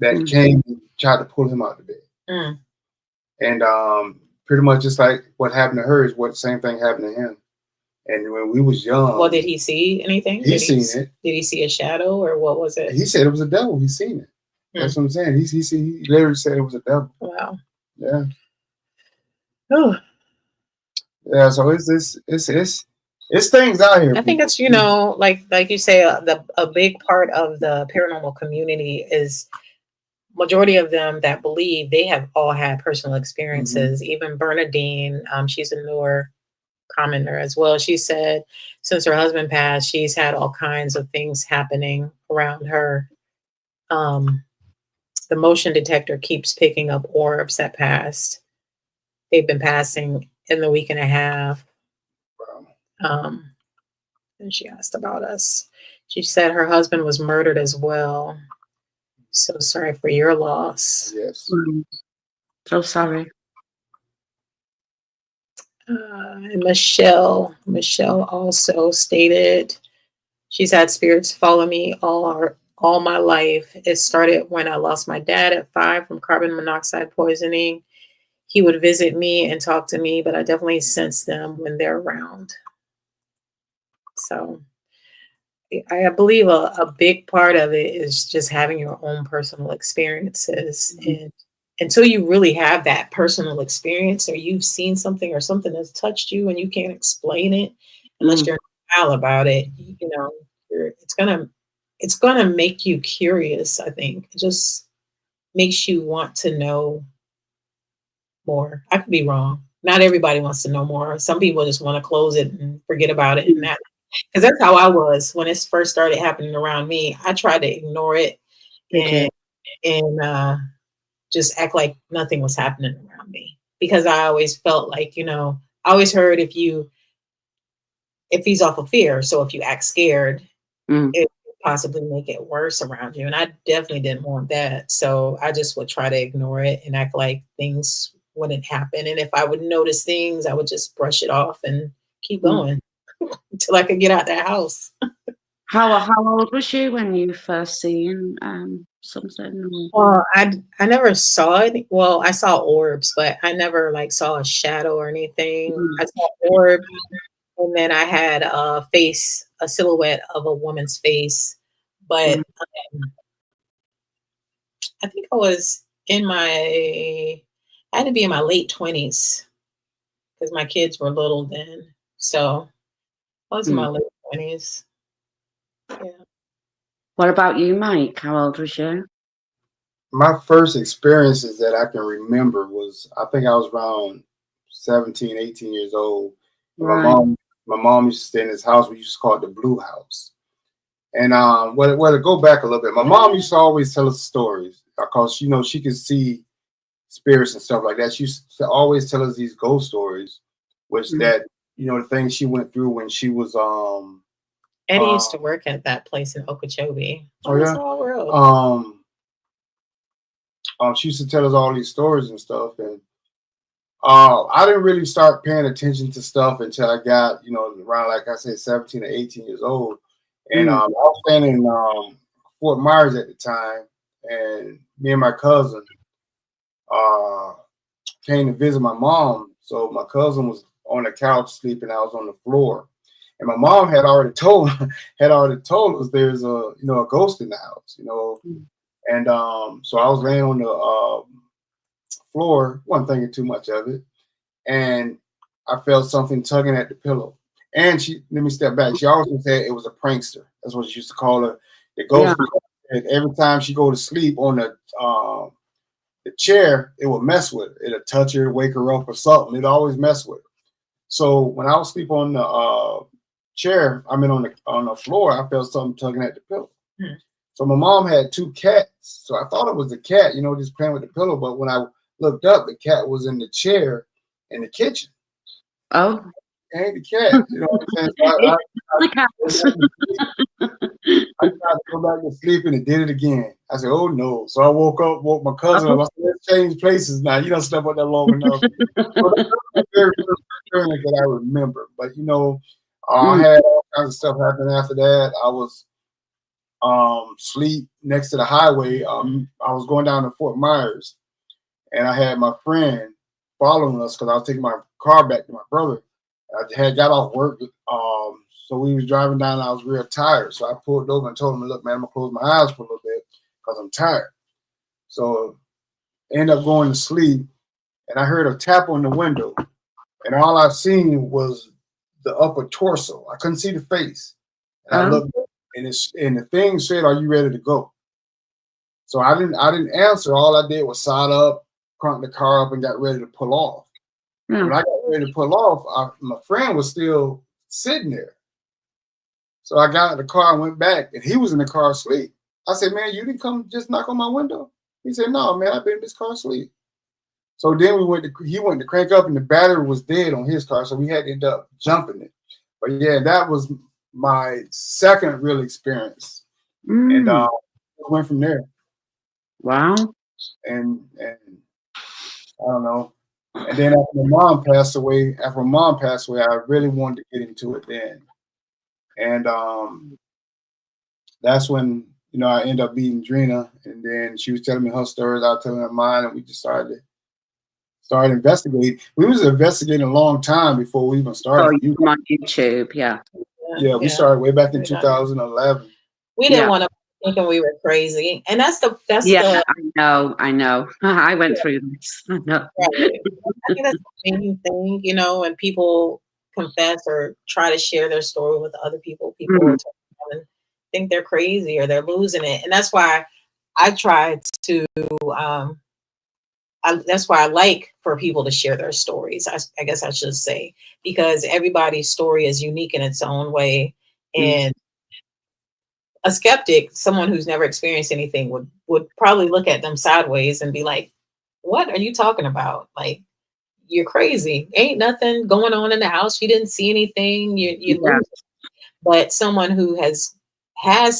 that came and tried to pull him out of bed. And pretty much just like what happened to her is what the same thing happened to him. And when we was young. Well, did he see anything? He seen it. Did he see a shadow or what was it? He said it was a devil. He seen it. That's what I'm saying. He literally said it was a devil. Wow. Yeah. Oh. Yeah. So it's things out here. I think it's, you know, like you say, a big part of the paranormal community is majority of them that believe they have all had personal experiences. Even Bernadine, she's a newer commenter as well. She said since her husband passed, she's had all kinds of things happening around her. The motion detector keeps picking up orbs that passed. They've been passing in the week and a half. And she asked about us. She said her husband was murdered as well. So sorry for your loss. Yes. So sorry. And Michelle also stated she's had spirits follow me all my life. It started when I lost my dad at 5 from carbon monoxide poisoning. He would visit me and talk to me, but I definitely sense them when they're around. So I believe a big part of it is just having your own personal experiences. And until you really have that personal experience or you've seen something or something that's touched you and you can't explain it unless you're wild about it, you know, it's gonna make you curious. I think it just makes you want to know more. I could be wrong. Not everybody wants to know more. Some people just want to close it and forget about it. And that, because that's how I was when it first started happening around me. I tried to ignore it and just act like nothing was happening around me, because I always felt like, you know, I always heard if he's off of fear. So if you act scared, it could possibly make it worse around you. And I definitely didn't want that. So I just would try to ignore it and act like things wouldn't happen. And if I would notice things, I would just brush it off and keep going until I could get out that house. How old was you when you first seen something? Well, I never saw it. Well, I saw orbs, but I never like saw a shadow or anything. I saw orbs, and then I had a silhouette of a woman's face. But I think I had to be in my late 20s because my kids were little then. So I was in my late 20s. Yeah. What about you, Mike? How old was you? my first experiences that I can remember was, I think I was around 17, 18 years old. Right. My mom used to stay in this house. We used to call it the Blue House. And well, to go back a little bit, my mom used to always tell us stories because she could see spirits and stuff like that. She used to always tell us these ghost stories, which Mm. that the things she went through when she was Eddie used to work at that place in Okeechobee. Oh yeah. Small world. She used to tell us all these stories and stuff, and I didn't really start paying attention to stuff until I got, around, like I said, 17 or 18 years old. And I was staying in Fort Myers at the time, and me and my cousin came to visit my mom. So my cousin was on the couch sleeping, I was on the floor. And my mom had already told us there's a ghost in the house, And so I was laying on the floor, wasn't thinking too much of it, and I felt something tugging at the pillow. And let me step back. She always said it was a prankster. That's what she used to call her, the ghost. Yeah. And every time she go to sleep on the chair, it would mess with her. It'll touch her, wake her up or something. It always mess with her. So when I was sleep on the chair, on the floor, I felt something tugging at the pillow. Hmm. So my mom had 2 cats. So I thought it was the cat, just playing with the pillow. But when I looked up, the cat was in the chair in the kitchen. Oh. It ain't the cat. You know what I'm saying? I tried to go back to sleep and it did it again. I said, oh no. So I woke my cousin up. I said, let's change places now. You don't step up that long enough. So that's the very first experience that I remember. But I had all kinds of stuff happen after that. I was sleep next to the highway. I was going down to Fort Myers, and I had my friend following us because I was taking my car back to my brother. I had got off work, so we was driving down. And I was real tired, so I pulled over and told him, "Look, man, I'm gonna close my eyes for a little bit because I'm tired." So I ended up going to sleep, and I heard a tap on the window, and all I seen was the upper torso. I couldn't see the face, and I looked. And the thing said, "Are you ready to go?" So I didn't answer. All I did was side up, cranked the car up, and got ready to pull off. When I got ready to pull off, my friend was still sitting there. So I got out of the car and went back, and he was in the car asleep. I said, "Man, you didn't come just knock on my window?" He said, "No, man, I've been in this car asleep." So then he went to crank up, and the battery was dead on his car, so we had to end up jumping it. But yeah, that was my second real experience, and went from there. Wow. And I don't know. And then after my mom passed away, I really wanted to get into it then. And that's when I ended up meeting Drina, and then she was telling me her stories, I was telling her mine, and we just started investigating. We was investigating a long time before we even started. On YouTube, yeah. Yeah, we started way back in 2011. We didn't want to thinking we were crazy, and that's the I know. I went through this. I know. Right. I think that's the main thing, when people confess or try to share their story with other people, people will think they're crazy or they're losing it, and that's why I try to. That's why I like for people to share their stories. I guess I should say, because everybody's story is unique in its own way, and a skeptic, someone who's never experienced anything, would probably look at them sideways and be like, "What are you talking about? Like, you're crazy. Ain't nothing going on in the house. You didn't see anything. You lose." But someone who has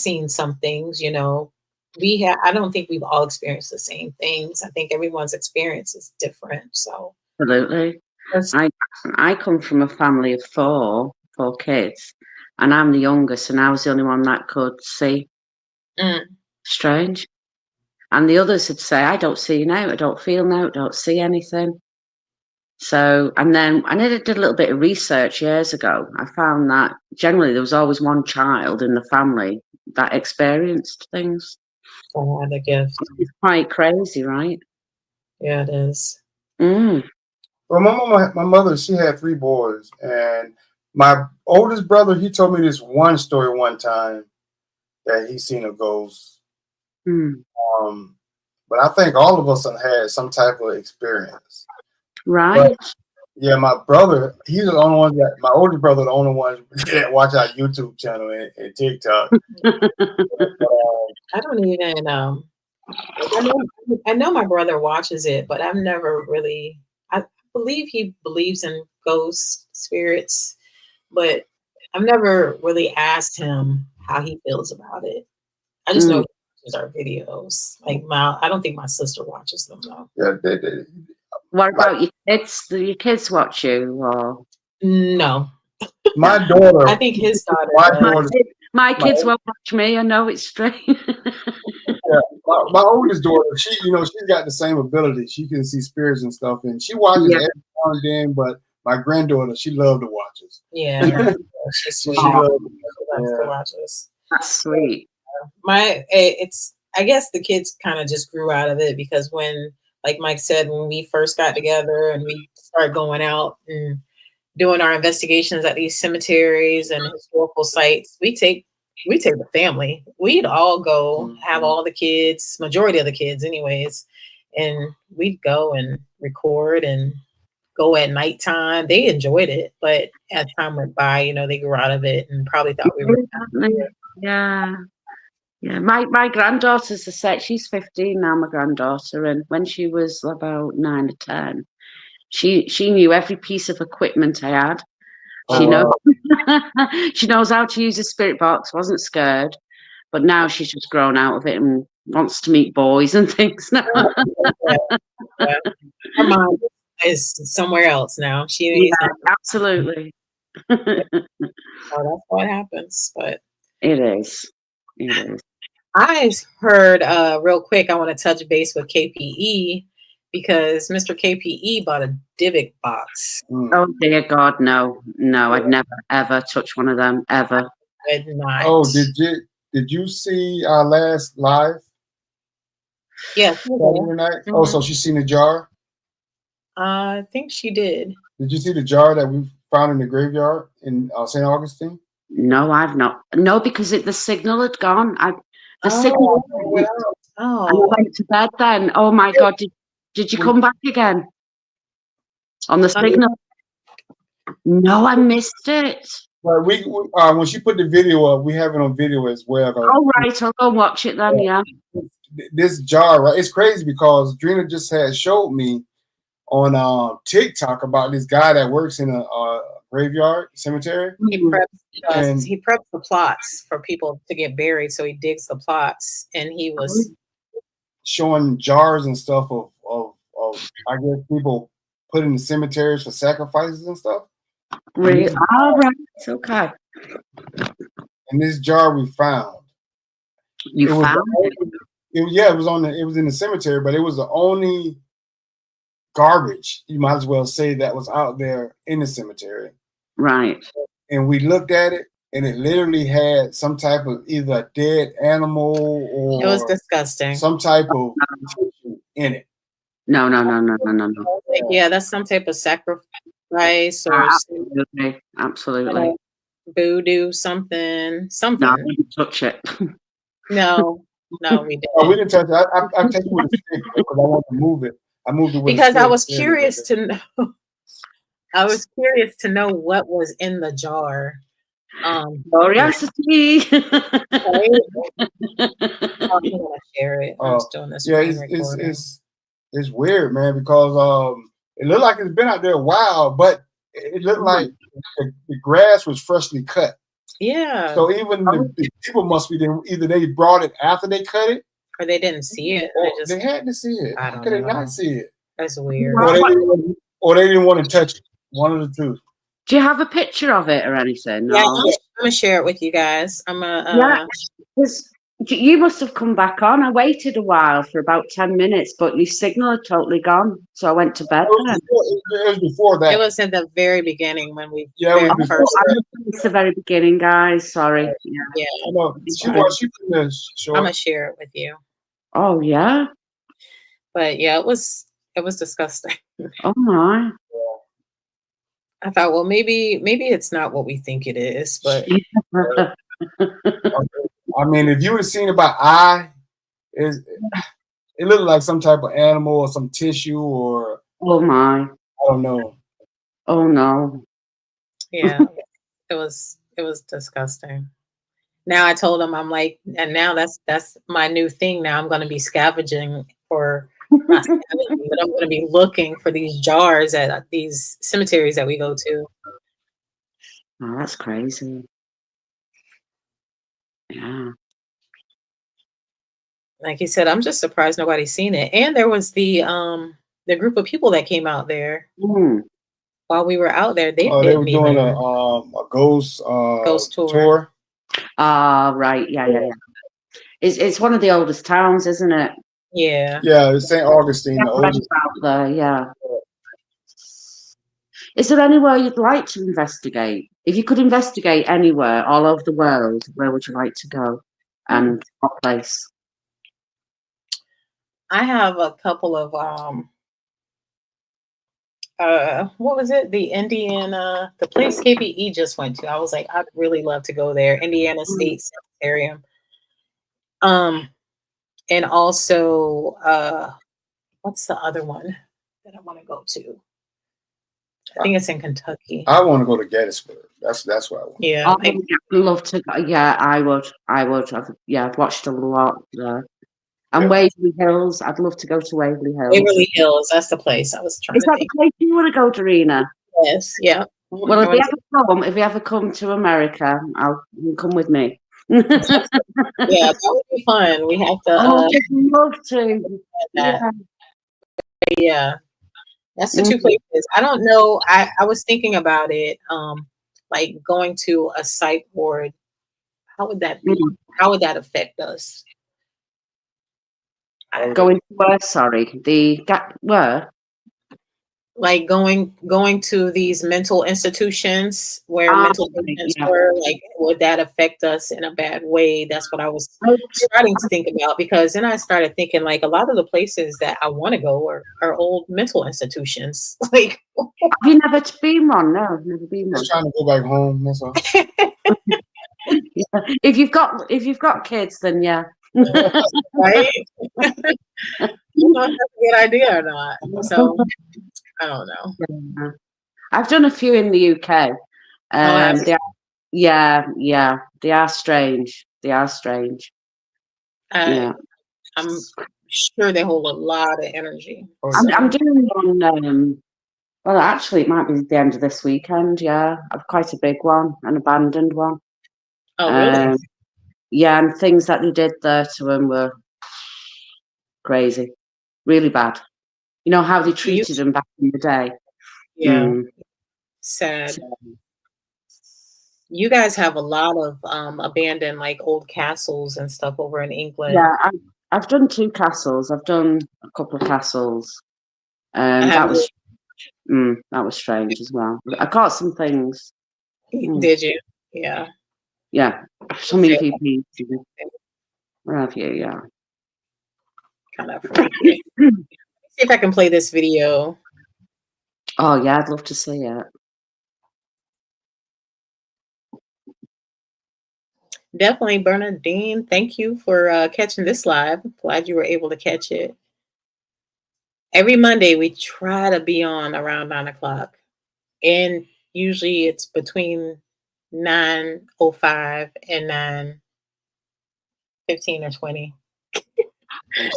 seen some things, I don't think we've all experienced the same things. I think everyone's experience is different. So absolutely. I come from a family of four kids, and I'm the youngest, and I was the only one that could see. Strange. And the others would say, "I don't see now, I don't feel now, I don't see anything." So, and then I did a little bit of research years ago. I found that generally there was always one child in the family that experienced things. Oh, the gift. It's quite crazy, right? Yeah, it is. Well, my mother, she had 3 boys, and my oldest brother, he told me this one story one time that he seen a ghost. But but I think all of us have had some type of experience. Right. But, yeah, my brother, he's the only one my older brother, the only one that watch our YouTube channel and TikTok. I don't even I know my brother watches it, but I've never really. I believe he believes in ghosts, spirits, but I've never really asked him how he feels about it. I just know he watches our videos. Like I don't think my sister watches them though. Yeah, What about your kids? Do your kids watch you? Or No, my daughter. I think his daughter. My kids won't watch me. I know it's strange. Yeah, my oldest daughter, she's got the same ability. She can see spirits and stuff, and she watches every now and then. But my granddaughter, she loved to watch us. Yeah, she's sweet. She loves to watch us. That's sweet. I guess the kids kind of just grew out of it because when, like Mike said, when we first got together and we started going out and doing our investigations at these cemeteries and historical sites, we take the family. We'd all go, have all the kids, majority of the kids anyways, and we'd go and record and go at nighttime. They enjoyed it, but as time went by, they grew out of it and probably thought we were. Yeah. Yeah, my granddaughter's the same. She's 15 now, my granddaughter, and when she was about 9 or 10, she knew every piece of equipment I had. She knows how to use a spirit box. Wasn't scared, but now she's just grown out of it and wants to meet boys and things now. Yeah. Her mom is somewhere else now. Absolutely. So that's what happens, but it is. I heard real quick. I want to touch base with KPE because Mr. KPE bought a Divic box. Oh dear God, no! I'd never ever touch one of them ever. Would not. Oh, did you see our last live? Yeah. Saturday night. Mm-hmm. Oh, so she's seen the jar? I think she did. Did you see the jar that we found in the graveyard in St. Augustine? No, I've not. No, because the signal had gone. Signal. Oh. And I went to bed then. Oh my God! Did you come back again on the signal? No, I missed it. Well, when she put the video up, we have it on video as well. Oh right, I'll go watch it then. Yeah. This jar, right? It's crazy because Drina just had showed me on TikTok about this guy that works in a graveyard cemetery. He preps the plots for people to get buried, so he digs the plots, and he was showing jars and stuff of I guess people put in the cemeteries for sacrifices and stuff. Really? All right, it's okay. And this jar we found. You found it? Yeah, it was in the cemetery, but it was the only garbage, you might as well say, that was out there in the cemetery. Right. And we looked at it, and it literally had some type of either a dead animal or it was disgusting. Some type of tissue in it. No. Yeah, that's some type of sacrifice or absolutely. Voodoo, something. No, I didn't touch it. No, we didn't. No, we didn't touch it. I touched it with a stick because I wanted to move it. I moved it with because I was curious to know. I was curious to know what was in the jar. Curiosity. I'm gonna share it. I'm just doing this. Yeah, it's weird, man, because it looked like it's been out there a while, but it looked like the grass was freshly cut. Yeah. So even the people must be either they brought it after they cut it, or they didn't see it. They had to see it. How could they not see it? That's weird. Or they didn't want to touch it. One of the two. Do you have a picture of it or anything? Yeah, I'm gonna share it with you guys. You must have come back on. I waited a while for about 10 minutes, but your signal had totally gone. So I went to bed. It was before that. It was at the very beginning when we. Yeah, it was first. It's the very beginning, guys. Sorry. Yeah. I know. I'm gonna share it with you. Oh yeah. But yeah, it was disgusting. Oh my. I thought, well, maybe it's not what we think it is, but I mean, if you would have seen it by eye, It looked like some type of animal or some tissue or Oh my. I don't know. Oh no. Yeah, it was disgusting. Now I told him, I'm like, and now that's my new thing. Now I'm going to be scavenging for not scavenging, but I'm going to be looking for these jars at these cemeteries that we go to. Oh, that's crazy. Yeah. Like he said, I'm just surprised nobody's seen it. And there was the group of people that came out there Mm. while we were out there. They They were didn't doing even a ghost tour. tour. Ah, right. Yeah. It's one of the oldest towns, isn't it? Yeah. Yeah, it's St. Augustine, the I've read oldest. about there, yeah. Is there anywhere you'd like to investigate? If you could investigate anywhere all over the world, where would you like to go? And what place? I have a couple of what was it? The Indiana, the place KPE just went to. I was like, I'd really love to go there. Indiana State Sanitarium. And also what's the other one that I want to go to? I think it's in Kentucky. I want to go to Gettysburg. That's what I want. Yeah. Oh, I'd love to go. Yeah, I would. I've watched a lot there. And Waverly Hills. I'd love to go to Waverly Hills. Waverly Hills, that's the place I was trying Is to that think. the place you want to go, Darina? Yes, yeah. Well, if you ever come to America, you come with me. Yeah, that would be fun. We have to I'd love to. Yeah. That's the two places. I don't know. I was thinking about it, like going to a psych ward. How would that be? How would that affect us? Going to where? Sorry, where? Like going to these mental institutions where mental patients were. Like, would that affect us in a bad way? That's what I was starting to think about, because then I started thinking, like, a lot of the places that I want to go are old mental institutions. Like, have you never been one? No, I've never been one. Just trying to go back home. That's all. If you've got kids, then yeah. Right? I don't know if that's a good idea or not. So I don't know. I've done a few in the UK. They are strange. They are strange. I'm sure they hold a lot of energy. I'm doing one. Well, actually, it might be the end of this weekend. Yeah, I've quite a big one, an abandoned one. Oh, really? Yeah, and things that they did there to them were crazy, really bad. You know how they treated them back in the day. Yeah, sad. You guys have a lot of abandoned, like, old castles and stuff over in England. Yeah, I've done 2 castles. I've done a couple of castles. That was strange as well. I caught some things. Did you? Yeah. Yeah. Some EVPs. Where have you? Yeah. Kind of freaky. See if I can play this video. Oh yeah, I'd love to see it. Definitely, Bernadine. Thank you for catching this live. Glad you were able to catch it. Every Monday, we try to be on around 9:00, and usually it's between 9:05 and 9:15 or 20.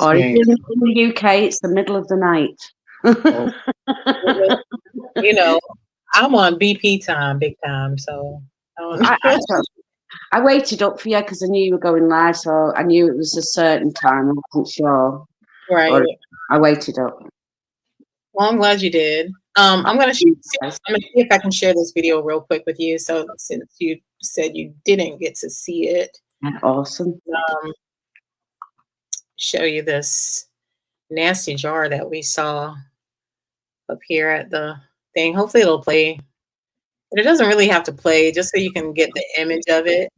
Or in the UK, it's the middle of the night. You know, I'm on BP time, big time. So I waited up for you because I knew you were going live, so I knew it was a certain time. I wasn't sure. Right. Or I waited up. Well, I'm glad you did. I'm gonna see if I can share this video real quick with you. So since you said you didn't get to see it, awesome. Show you this nasty jar that we saw up here at the thing. Hopefully it'll play. But it doesn't really have to play, just so you can get the image of it.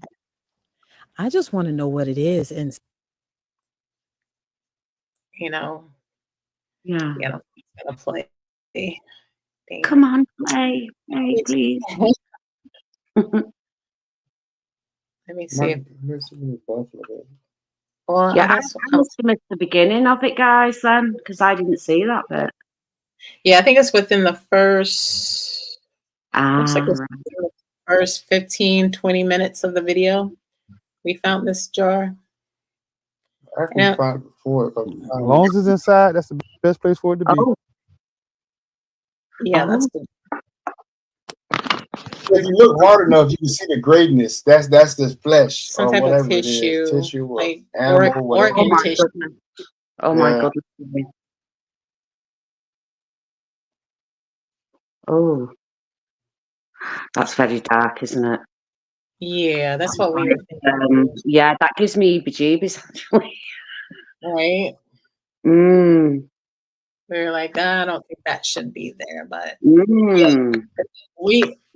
I just want to know what it is, and Yeah, it's gonna play. Damn. Come on, play, please. Let me see. Well, Yeah, I guess I must have missed the beginning of it, guys, then, because I didn't see that bit. yeah, I think it's within the first. Looks like it's Right. within the first 15, 20 minutes of the video. We found this jar. I can find it before. As long as it's inside, that's the best place for it to be. Oh, Yeah, that's good. If you look hard enough, you can see the grayness. That's the flesh Some or type of whatever tissue, it is. Tissue or like animal, whatever. organ oh my tissue. goodness. Oh my Yeah. goodness. Oh, that's very dark, isn't it? Yeah, that's what we were thinking. Yeah, that gives me jeebies actually. Right? Mm. We were like, I don't think that should be there, but Mm.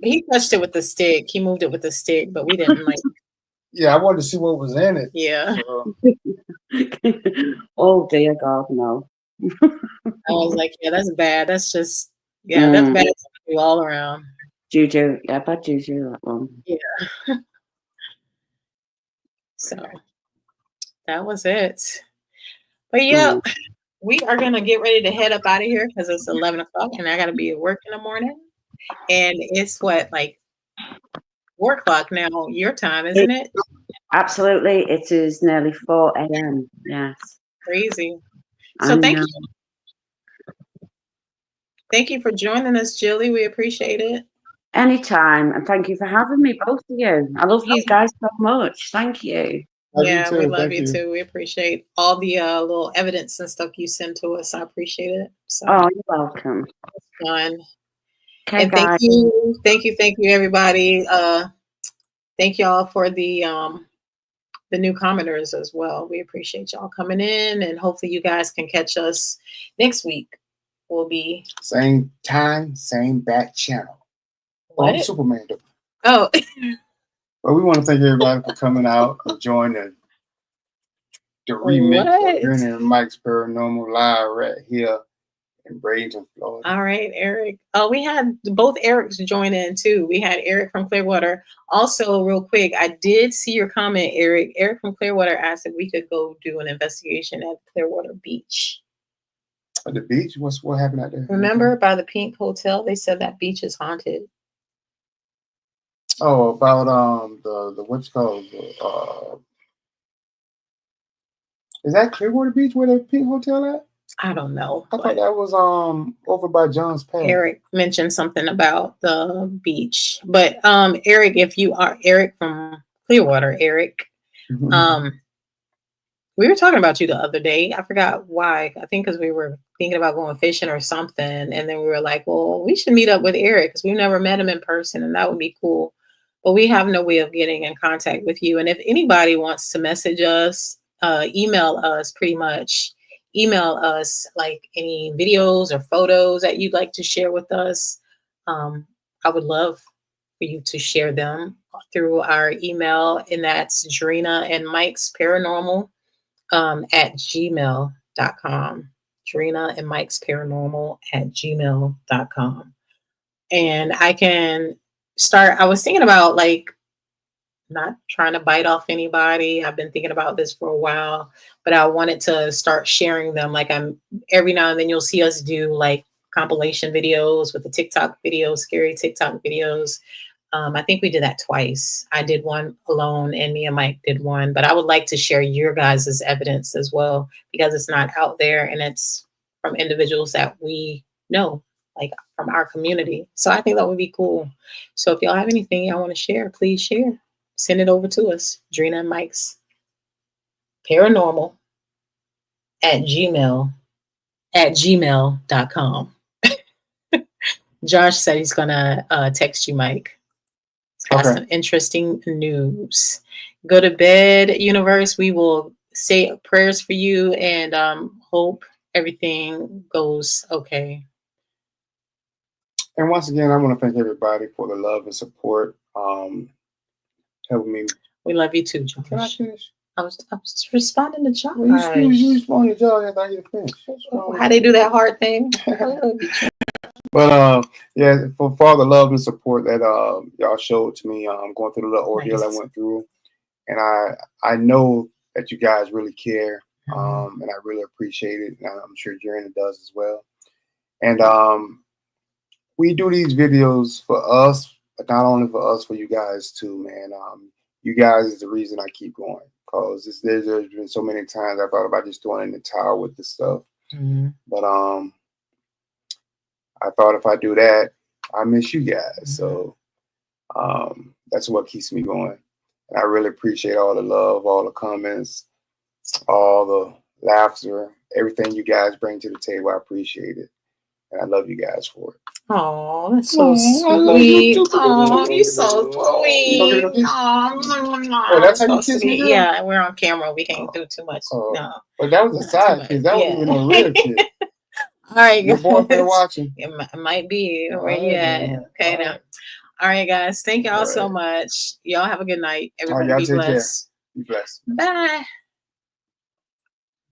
he touched it with the stick. He moved it with the stick, but we didn't like. Yeah, I wanted to see what was in it. Yeah, So, Oh dear God, no. I was like, yeah, that's bad. That's just that's bad to do all around. Juju, yeah, bad juju, that one. Yeah. So that was it. But yeah, we are gonna get ready to head up out of here because it's 11 o'clock and I gotta be at work in the morning. And it's what, like 4 o'clock now, your time, isn't it? Absolutely, it is nearly 4 a.m. Yes. Crazy. So thank you. Thank you for joining us, Jilly. We appreciate it. Anytime, and thank you for having me, both of you. I love you guys so much. Thank you. Yeah, we love you too. We appreciate all the little evidence and stuff you send to us. I appreciate it. So, oh, you're welcome. It's fun. Okay, and guys. thank you, everybody. Thank y'all for the new commenters as well. We appreciate y'all coming in, and hopefully you guys can catch us next week. We'll be same time, same back channel. What? Superman. Oh. Well, we want to thank everybody for coming out and joining the remix of Drina and Mike's Paranormal live right here in Bradenton, Florida. All right, Eric. Oh, we had both Erics join in too. We had Eric from Clearwater. Also, real quick, I did see your comment, Eric. Eric from Clearwater asked if we could go do an investigation at Clearwater Beach. At the beach? What happened out there? Remember by the Pink Hotel? They said that beach is haunted. Oh, about the what's called is that Clearwater Beach where the Pink Hotel at? I don't know. I thought that was over by John's Pass. Eric mentioned something about the beach. But Eric, if you are Eric from Clearwater, Eric, we were talking about you the other day. I forgot why. I think because we were thinking about going fishing or something. And then we were like, well, we should meet up with Eric because we've never met him in person and that would be cool. But we have no way of getting in contact with you. And if anybody wants to message us, email us pretty much. Email us like any videos or photos that you'd like to share with us. I would love for you to share them through our email. And that's Drina and Mike's Paranormal at gmail.com. Drina and Mike's Paranormal at gmail.com. And I can start. I was thinking about like not trying to bite off anybody. I've been thinking about this for a while, but I wanted to start sharing them. Like every now and then you'll see us do like compilation videos with the TikTok videos, scary TikTok videos. I think we did that twice. I did one alone and me and Mike did one, but I would like to share your guys' evidence as well because it's not out there and it's from individuals that we know, like from our community. So I think that would be cool. So if y'all have anything y'all want to share, please share. Send it over to us. Drina and Mike's Paranormal at gmail.com. Josh said he's gonna text you, Mike. It's got some interesting news. Go to bed, universe. We will say prayers for you and hope everything goes okay. And once again, I want to thank everybody for the love and support. Helping me. We love you too, Josh. Can I finish? I was responding to Josh. Well, you responded to Josh after I get finished. How they do that hard thing? But yeah, for all the love and support that y'all showed to me, going through the little ordeal I went through, and I know that you guys really care. And I really appreciate it. And I'm sure Joanna does as well. And we do these videos for us, but not only for us, for you guys too, man. You guys is the reason I keep going, because there's been so many times I thought about just throwing in the towel with this stuff. But I thought if I do that, I miss you guys. So that's what keeps me going. And I really appreciate all the love, all the comments, all the laughter, everything you guys bring to the table. I appreciate it. And I love you guys for it. Oh, that's so sweet. Oh, you're so sweet. Oh, that's how so you kiss me, sweet. girl? Yeah, we're on camera. We can't do too much. No. But that was a side kiss. That wasn't even a real kiss. All right, Your guys. boyfriend watching? It might be. Where you right, at? man. Okay, now. All right, guys. Thank y'all All so right. much. Y'all have a good night. All right, Everybody y'all be take care. blessed. Be blessed. Bye.